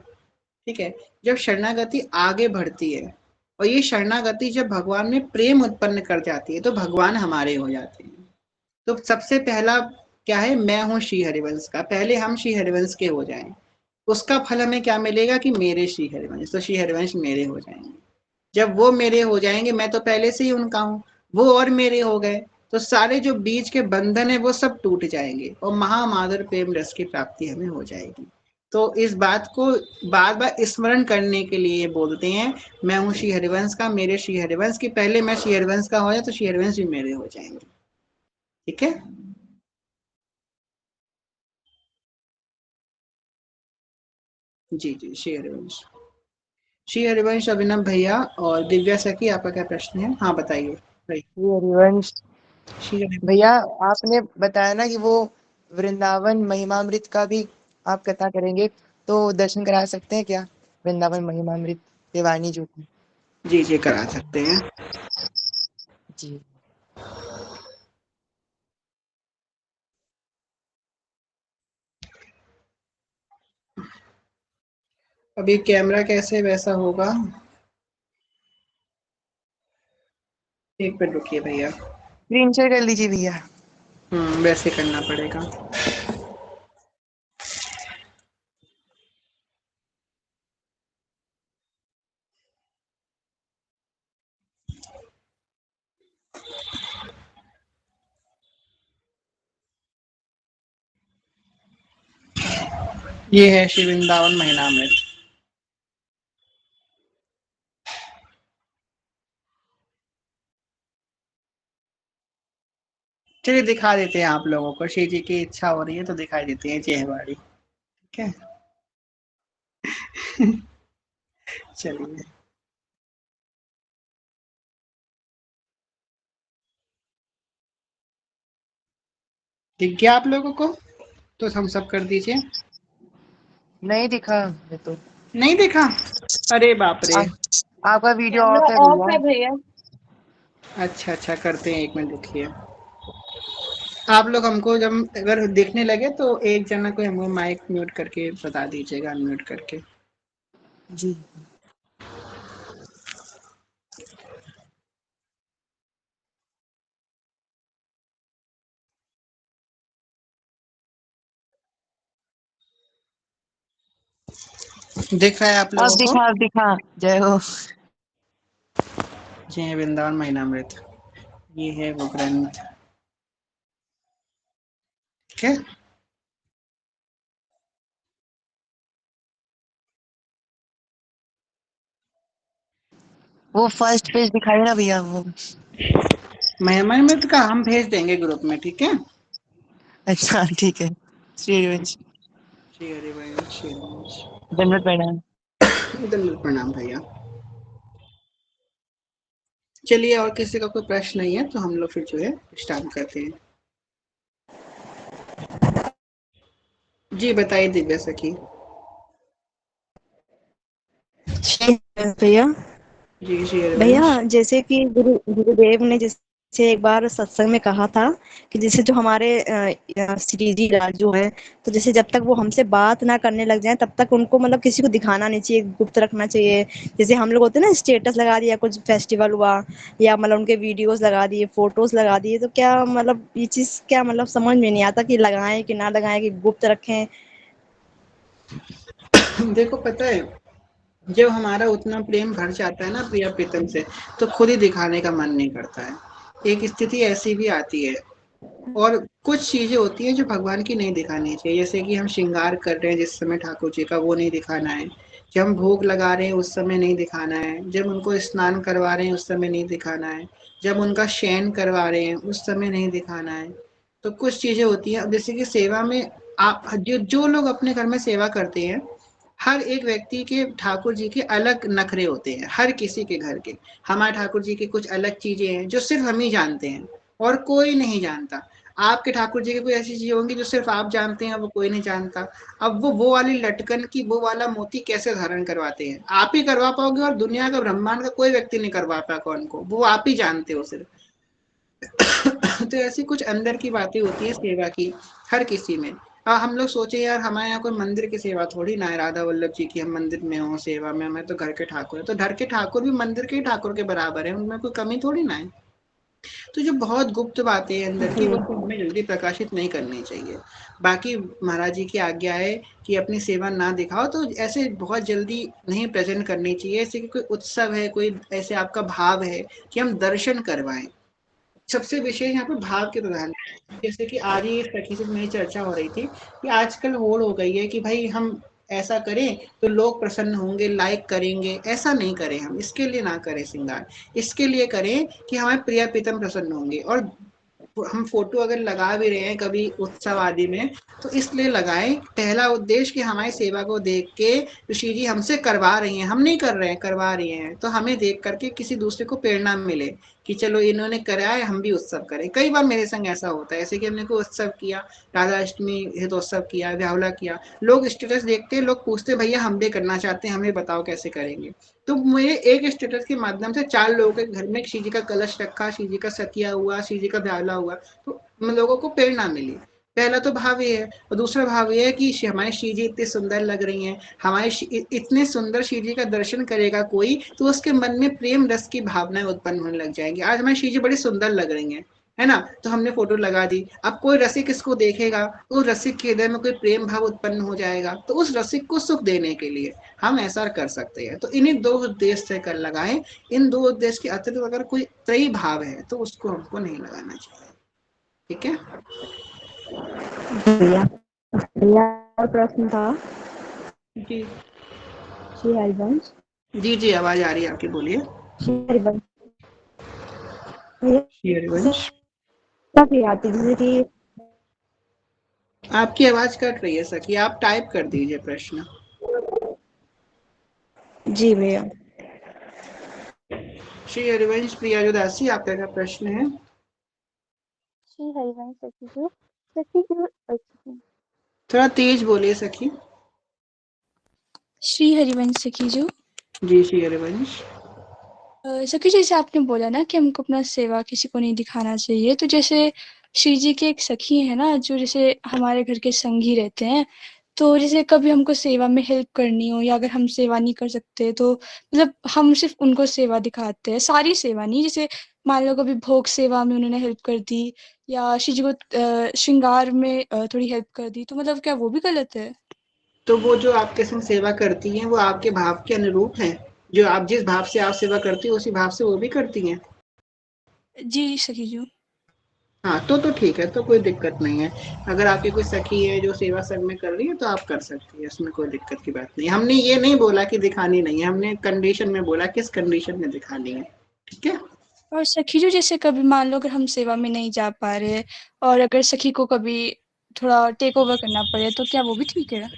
ठीक है। जब शरणागति आगे बढ़ती है और ये शरणागति जब भगवान में प्रेम उत्पन्न कर जाती है तो भगवान हमारे हो जाते हैं। तो सबसे पहला क्या है, मैं हूँ श्री हरिवंश का, पहले हम श्री हरिवंश के हो जाएं। उसका फल हमें क्या मिलेगा कि मेरे श्री हरिवंश, तो श्री हरिवंश मेरे हो जाएंगे। जब वो मेरे हो जाएंगे, मैं तो पहले से ही उनका हूँ, वो और मेरे हो गए, तो सारे जो बीच के बंधन है वो सब टूट जाएंगे और महामाधुर प्रेम रस की प्राप्ति हमें हो जाएगी। तो इस बात को बार बार स्मरण करने के लिए बोलते हैं, मैं हूँ श्री हरिवंश का, मेरे श्री हरिवंश की, पहले मैं श्री हरिवंश का हो जाए तो श्री हरिवंश भी मेरे हो जाएंगे। ठीक है। जी जी श्री हरिवंश। श्री हरिवंश, अभिनव भैया और दिव्या सखी, आपका क्या प्रश्न है? हाँ बताइए। श्री हरिवंश श्री हरिवंश। भैया, आपने बताया ना कि वो वृंदावन महिमामृत का भी आप कथा करेंगे, तो दर्शन करा सकते हैं क्या? वृंदावन महिमामृत देवानी जो थी। जी जी करा सकते हैं। जी। अभी कैमरा कैसे वैसा होगा, एक मिनट रुकिए भैया। स्क्रीन शेयर कर लीजिए भैया। वैसे करना पड़ेगा। ये है श्री वृंदावन महिनामृत। चलिए दिखा देते हैं आप लोगों को, श्री जी की इच्छा हो रही है तो दिखाई देते हैं चेहवाड़ी। ठीक है। चलिए, दिख गया आप लोगों को? तो हम सब कर दीजिए। नहीं दिखा ये तो। नहीं देखा? अरे बाप रे। आपका वीडियो कैमरा ऑफ है ऑफ भैया। है भैया। अच्छा अच्छा करते हैं, एक मिनट रुकिए। आप लोग हमको जब अगर देखने लगे तो एक जना को हमको माइक म्यूट करके बता दीजिएगा, अनम्यूट करके। जी। दिख रहा है आप लोगों को? अब दिखा। जय हो। जय वृंदावन महिनामृत, ये है वो ग्रंथ। ठीक है, वो फर्स्ट पेज दिखाई ना भैया वो। महिनामृत का हम भेज देंगे ग्रुप में, ठीक है? अच्छा ठीक है। श्री हरिवंश। श्री हरिवंश, श्री हरिवंश। दंडवत प्रणाम। दंडवत प्रणाम भैया। चलिए, और किसी का कोई प्रश्न नहीं है तो हम लोग फिर जो है स्टार्ट करते हैं। जी बताइए दिव्या सखी। भैया जी श्री हरिवंश। भैया जैसे कि गुरुदेव ने जैसे एक बार सत्संग में कहा था कि जैसे जो हमारे श्री जी राजू है, तो जैसे जब तक वो हमसे बात ना करने लग जाए तब तक उनको मतलब किसी को दिखाना नहीं चाहिए, गुप्त रखना चाहिए। जैसे हम लोग होते हैं ना, स्टेटस लगा दिया, कुछ फेस्टिवल हुआ या मतलब उनके वीडियोस लगा दिए, फोटोज लगा दिए, तो क्या मतलब ये चीज क्या मतलब समझ में नहीं आता कि लगाएं कि ना लगाएं, कि गुप्त रखें। देखो पता है, जब हमारा उतना प्रेम भर जाता है ना प्रिया प्रीतम से, तो खुद ही दिखाने का मन नहीं करता है। एक स्थिति ऐसी भी आती है, और कुछ चीजें होती हैं जो भगवान की नहीं दिखानी चाहिए। जैसे कि हम श्रृंगार कर रहे हैं जिस समय ठाकुर जी का, वो नहीं दिखाना है। जब हम भोग लगा रहे हैं उस समय नहीं दिखाना है। जब उनको स्नान करवा रहे हैं उस समय नहीं दिखाना है। जब उनका शयन करवा रहे हैं उस समय नहीं दिखाना है। तो कुछ चीजें होती हैं, जैसे कि सेवा में आप जो लोग अपने घर में सेवा करते हैं, हर एक व्यक्ति के ठाकुर जी के अलग नखरे होते हैं, हर किसी के घर के। हमारे ठाकुर जी की कुछ अलग चीजें हैं जो सिर्फ हम ही जानते हैं और कोई नहीं जानता। आपके ठाकुर जी की कोई ऐसी चीजें होंगी जो सिर्फ आप जानते हैं, वो कोई नहीं जानता। अब वो वाली लटकन की वो वाला मोती कैसे धारण करवाते हैं, आप ही करवा पाओगे, और दुनिया का ब्रह्मांड का कोई व्यक्ति नहीं करवा पाएगा उनको, वो आप ही जानते हो सिर्फ। तो ऐसी कुछ अंदर की बातें होती है सेवा की, हर किसी में। हम लोग सोचे यार हमारे यहाँ कोई मंदिर की सेवा थोड़ी ना है, राधा वल्लभ जी की हम मंदिर में हो सेवा में, हमें तो घर के ठाकुर है, तो घर के ठाकुर भी मंदिर के ठाकुर के बराबर है, उनमें कोई कमी थोड़ी ना है। तो जो बहुत गुप्त बातें हैं अंदर की, जी वो तो हमें जल्दी प्रकाशित नहीं करनी चाहिए। बाकी महाराज जी की आज्ञा है कि अपनी सेवा ना दिखाओ, तो ऐसे बहुत जल्दी नहीं प्रेजेंट करनी चाहिए। ऐसे कि कोई उत्सव है, कोई ऐसे आपका भाव है कि हम दर्शन करवाएं, सबसे विशेष यहाँ पे भाव के प्रधान। जैसे कि आज ही सखी से मेरी चर्चा हो रही थी कि आजकल होड़ हो गई है कि भाई हम ऐसा करें तो लोग प्रसन्न होंगे, लाइक करेंगे। ऐसा नहीं करें, हम इसके लिए ना करें श्रृंगार, इसके लिए करें कि हमारे प्रिय प्रीतम प्रसन्न होंगे। और हम फोटो अगर लगा भी रहे हैं कभी उत्सव आदि में, तो इसलिए लगाएं, पहला उद्देश्य कि हमारी सेवा को देख के ऋषि जी हमसे करवा रही हैं, हम नहीं कर रहे हैं, करवा रही हैं, तो हमें देख करके किसी दूसरे को प्रेरणा मिले कि चलो इन्होंने करा है, हम भी उत्सव करें। कई बार मेरे संग ऐसा होता है, ऐसे कि हमने कोई उत्सव किया, राधा अष्टमी हितोत्सव किया, व्याहुला किया, लोग स्टेटस देखते, लोग पूछते भैया हम भी करना चाहते हैं, हमें बताओ कैसे करेंगे। तो मेरे एक स्टेटस के माध्यम से 4 लोगों के घर में शिव जी का कलश रखा, शिव जी का सतिया हुआ, शिव जी का व्यावला हुआ, तो लोगों को प्रेरणा मिली। पहला तो भाव ये है, और दूसरा भाव ये है कि हमारे शिव जी इतनी सुंदर लग रही हैं, हमारे इतने सुंदर शिव जी का दर्शन करेगा कोई, तो उसके मन में प्रेम रस की भावनाएं उत्पन्न होने लग जाएंगी। आज हमारी शिव जी बड़ी सुंदर लग रही हैं, है ना, तो हमने फोटो लगा दी। अब कोई रसिक इसको देखेगा, उस रसिक के हृदय में कोई प्रेम भाव उत्पन्न हो जाएगा, तो उस रसिक को सुख देने के लिए हम ऐसा कर सकते हैं। तो इन्हीं 2 उद्देश्य से कर लगाएं। इन 2 उद्देश्य के अतिरिक्त अगर कोई त्रयी भाव है तो उसको हमको नहीं लगाना चाहिए। ठीक है, भैया भैया और प्रश्न था जी श्री हरिवंश। जी जी, आवाज आ रही है आपकी, बोलिए। श्री हरिवंश भैया श्री हरिवंश, सभी आती जैसे कि आपकी आवाज कट रही है सखी, आप टाइप कर दीजिए प्रश्न। जी भैया। श्री हरिवंश प्रिया उदासी, आपका क्या प्रश्न है? श्री हरिवंश सखी जो सखी जो थोड़ा तेज बोलिए सखी। श्री हरिवंश सखी जो जी श्री हरिवंश। सखी जैसे आपने बोला ना कि हमको अपना सेवा किसी को नहीं दिखाना चाहिए, तो जैसे श्री जी के एक सखी है ना जो जैसे हमारे घर के संगी रहते हैं, तो जैसे कभी हमको सेवा में हेल्प करनी हो या अगर हम सेवा नहीं कर सकते तो मतलब हम सिर्फ उनको सेवा दिखाते हैं, सारी सेवा नहीं। जैसे मान लो कभी भोग सेवा में उन्होंने हेल्प कर दी या श्री जी को श्रृंगार में थोड़ी हेल्प कर दी, तो मतलब क्या वो भी गलत है? तो वो जो आपके संग सेवा करती हैं वो आपके भाव के अनुरूप हैं, जो आप जिस भाव से आप सेवा करती हो उसी भाव से वो भी करती हैं। जी सखी जी। हाँ तो ठीक है, तो कोई दिक्कत नहीं है। अगर आपकी कोई सखी है जो सेवा संग में कर रही है तो आप कर सकती है, इसमें कोई दिक्कत की बात नहीं। हमने ये नहीं बोला कि दिखानी नहीं है, हमने कंडीशन में बोला किस कंडीशन में दिखानी है, ठीक है। और सखी जो जैसे कभी मान लो अगर हम सेवा में नहीं जा पा रहे और अगर सखी को कभी थोड़ा टेक ओवर करना पड़े तो क्या वो भी ठीक है?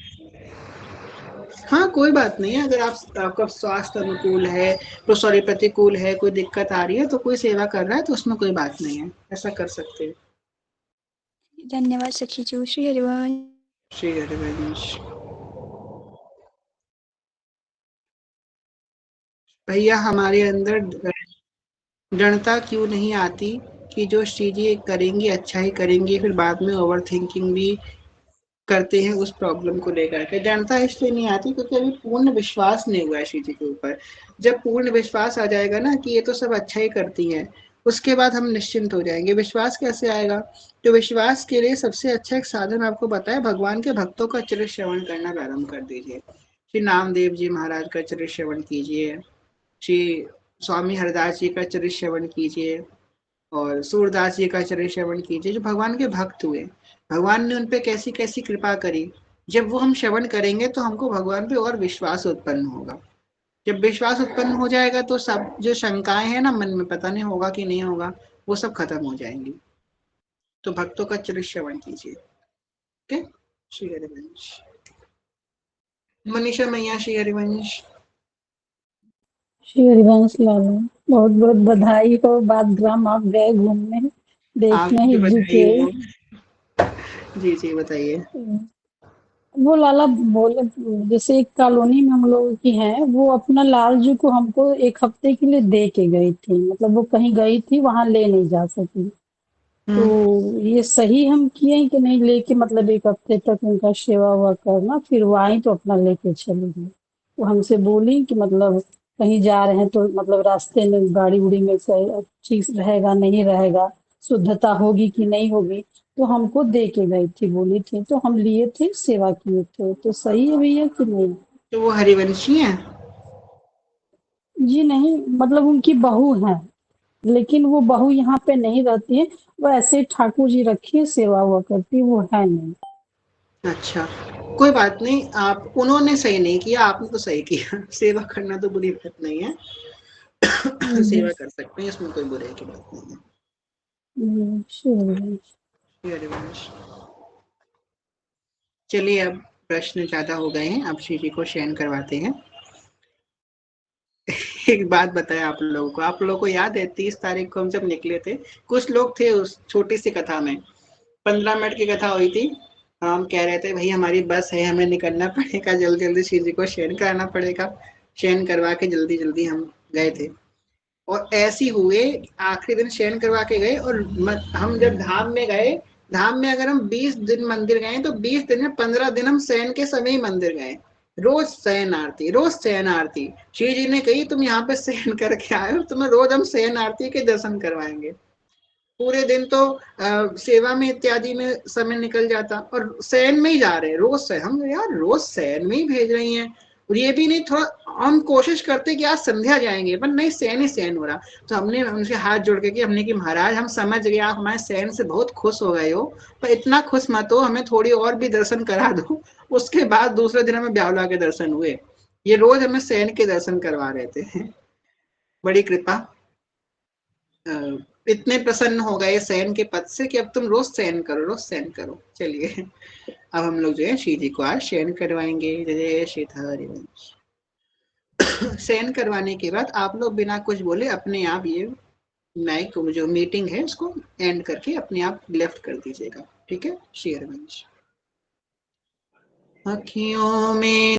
हाँ कोई बात नहीं है, अगर आपका स्वास्थ्य अनुकूल है तो सॉरी प्रतिकूल है, कोई दिक्कत आ रही है तो कोई सेवा कर रहा है तो उसमें कोई बात नहीं है, ऐसा कर सकते हैं। धन्यवाद सखी जी। श्री हरिवंश। श्री हरिवंश। भैया हमारे अंदर दृढ़ता क्यों नहीं आती कि जो चीजें करेंगी अच्छा ही करेंगी, फिर बाद में ओवर थिंकिंग भी करते हैं उस प्रॉब्लम को लेकर के। दृढ़ता इसलिए नहीं आती क्योंकि अभी पूर्ण विश्वास नहीं हुआ है चीजें के ऊपर। जब पूर्ण विश्वास आ जाएगा ना कि ये तो सब अच्छा ही करती हैं, उसके बाद हम निश्चिंत हो जाएंगे। विश्वास कैसे आएगा? तो विश्वास के लिए सबसे अच्छा एक साधन आपको बताया, भगवान के भक्तों का चरित्र श्रवण करना प्रारंभ कर दीजिए। श्री नामदेव जी महाराज का चरित्र श्रवण कीजिए, श्री स्वामी हरदास जी का चरित्र श्रवण कीजिए और सूरदास जी का चरित्र श्रवण कीजिए, जो भगवान के भक्त हुए। भगवान ने उन पे कैसी कैसी कृपा करी। जब वो हम श्रवण करेंगे तो हमको भगवान पे और विश्वास उत्पन्न होगा। जब विश्वास उत्पन्न हो जाएगा तो सब जो शंकाएं हैं ना मन में, पता नहीं होगा कि नहीं होगा, वो सब खत्म हो जाएंगी। तो भक्तों का चरित्र श्रवण कीजिए। ओके, श्री हरिवंश। मनीषा मैया, श्री हरिवंश। श्री हरिवंश लाला, बहुत बहुत बधाई हो। बादग्राम आप गए घूमने, देखने आपकी भी हिज्जू बधाई के। हो। जी जी बताइए। वो लाला बोले, जैसे एक कॉलोनी में हम लोग की है, वो अपना लालजू को हमको 1 हफ्ते के लिए दे के गई थी। मतलब वो कहीं गई थी, वहां ले नहीं जा सकी। तो ये सही हम किए कि नहीं, लेके मतलब 1 हफ्ते तक उनका सेवा हुआ करना, फिर वो आई तो अपना लेके चली गई। वो हमसे बोली कि मतलब कहीं जा रहे हैं तो मतलब रास्ते में गाड़ी उड़ी में ठीक रहेगा नहीं रहेगा, शुद्धता होगी कि नहीं होगी। तो हमको दे के गई थी, बोली थी, तो हम लिए थे, सेवा किए थे। तो सही है भैया कि नहीं? तो वो हरिवंशी हैं? जी नहीं, मतलब उनकी बहू है, लेकिन वो बहू यहाँ पे नहीं रहती है। वो ऐसे ठाकुर जी रखी है, सेवा हुआ करती है, वो है नहीं। अच्छा, कोई बात नहीं। आप उन्होंने सही नहीं किया, आपने तो सही किया। सेवा करना तो बुरी बात नहीं है। सेवा कर सकते हैं, इसमें कोई बुराई की बात नहीं है। श्री श्री हरिवंश। चलिए अब प्रश्न ज्यादा हो गए हैं, अब श्री जी को शयन करवाते हैं। एक बात बताएं आप लोगों को याद है 30 तारीख को हम जब निकले थे, कुछ लोग थे उस छोटी सी कथा में, 15 मिनट की कथा हुई थी। हम कह रहे थे भाई हमारी बस है, हमें निकलना पड़ेगा, जल्दी जल्दी श्री जी को शयन कराना पड़ेगा। शयन करवा के जल्दी जल्दी हम गए थे, और ऐसी हुए आखिरी दिन शयन करवा के गए। और हम जब धाम में गए, धाम में अगर हम 20 दिन मंदिर गए तो 20 दिन में 15 दिन हम शयन के समय ही मंदिर गए। रोज शयन आरती, रोज शयन आरती। श्री जी ने कही तुम यहाँ पे शयन करके आए हो, तुम्हें रोज हम शयन आरती के दर्शन करवाएंगे। पूरे दिन तो सेवा में इत्यादि में समय निकल जाता, और शयन में ही जा रहे हैं रोज शयन। हम यार रोज शयन में ही भेज रही हैं, और ये भी नहीं, थोड़ा हम कोशिश करते कि आज संध्या जाएंगे, पर नहीं, शयन ही शयन हो रहा। तो हमने उनसे हाथ जोड़ के हमने कि महाराज हम समझ गए आप हमारे शयन से बहुत खुश हो गए हो, पर इतना खुश मत हो, हमें थोड़ी और भी दर्शन करा दो। उसके बाद दूसरे दिन हमें ब्यावला के दर्शन हुए। ये रोज हमें शयन के दर्शन करवा रहे थे। बड़ी कृपा। इतने प्रसन्न हो गए शयन के पद से कि अब तुम रोज शयन करो, रोज शयन करो। चलिए अब हम लोग जो है श्री जी को आज शयन करवाएंगे। जय श्री हरिवंश। शयन करवाने के बाद आप लोग बिना कुछ बोले अपने आप ये माइक जो मीटिंग है उसको एंड करके अपने आप लेफ्ट कर दीजिएगा, ठीक है। श्री हरिवंश। अखियों में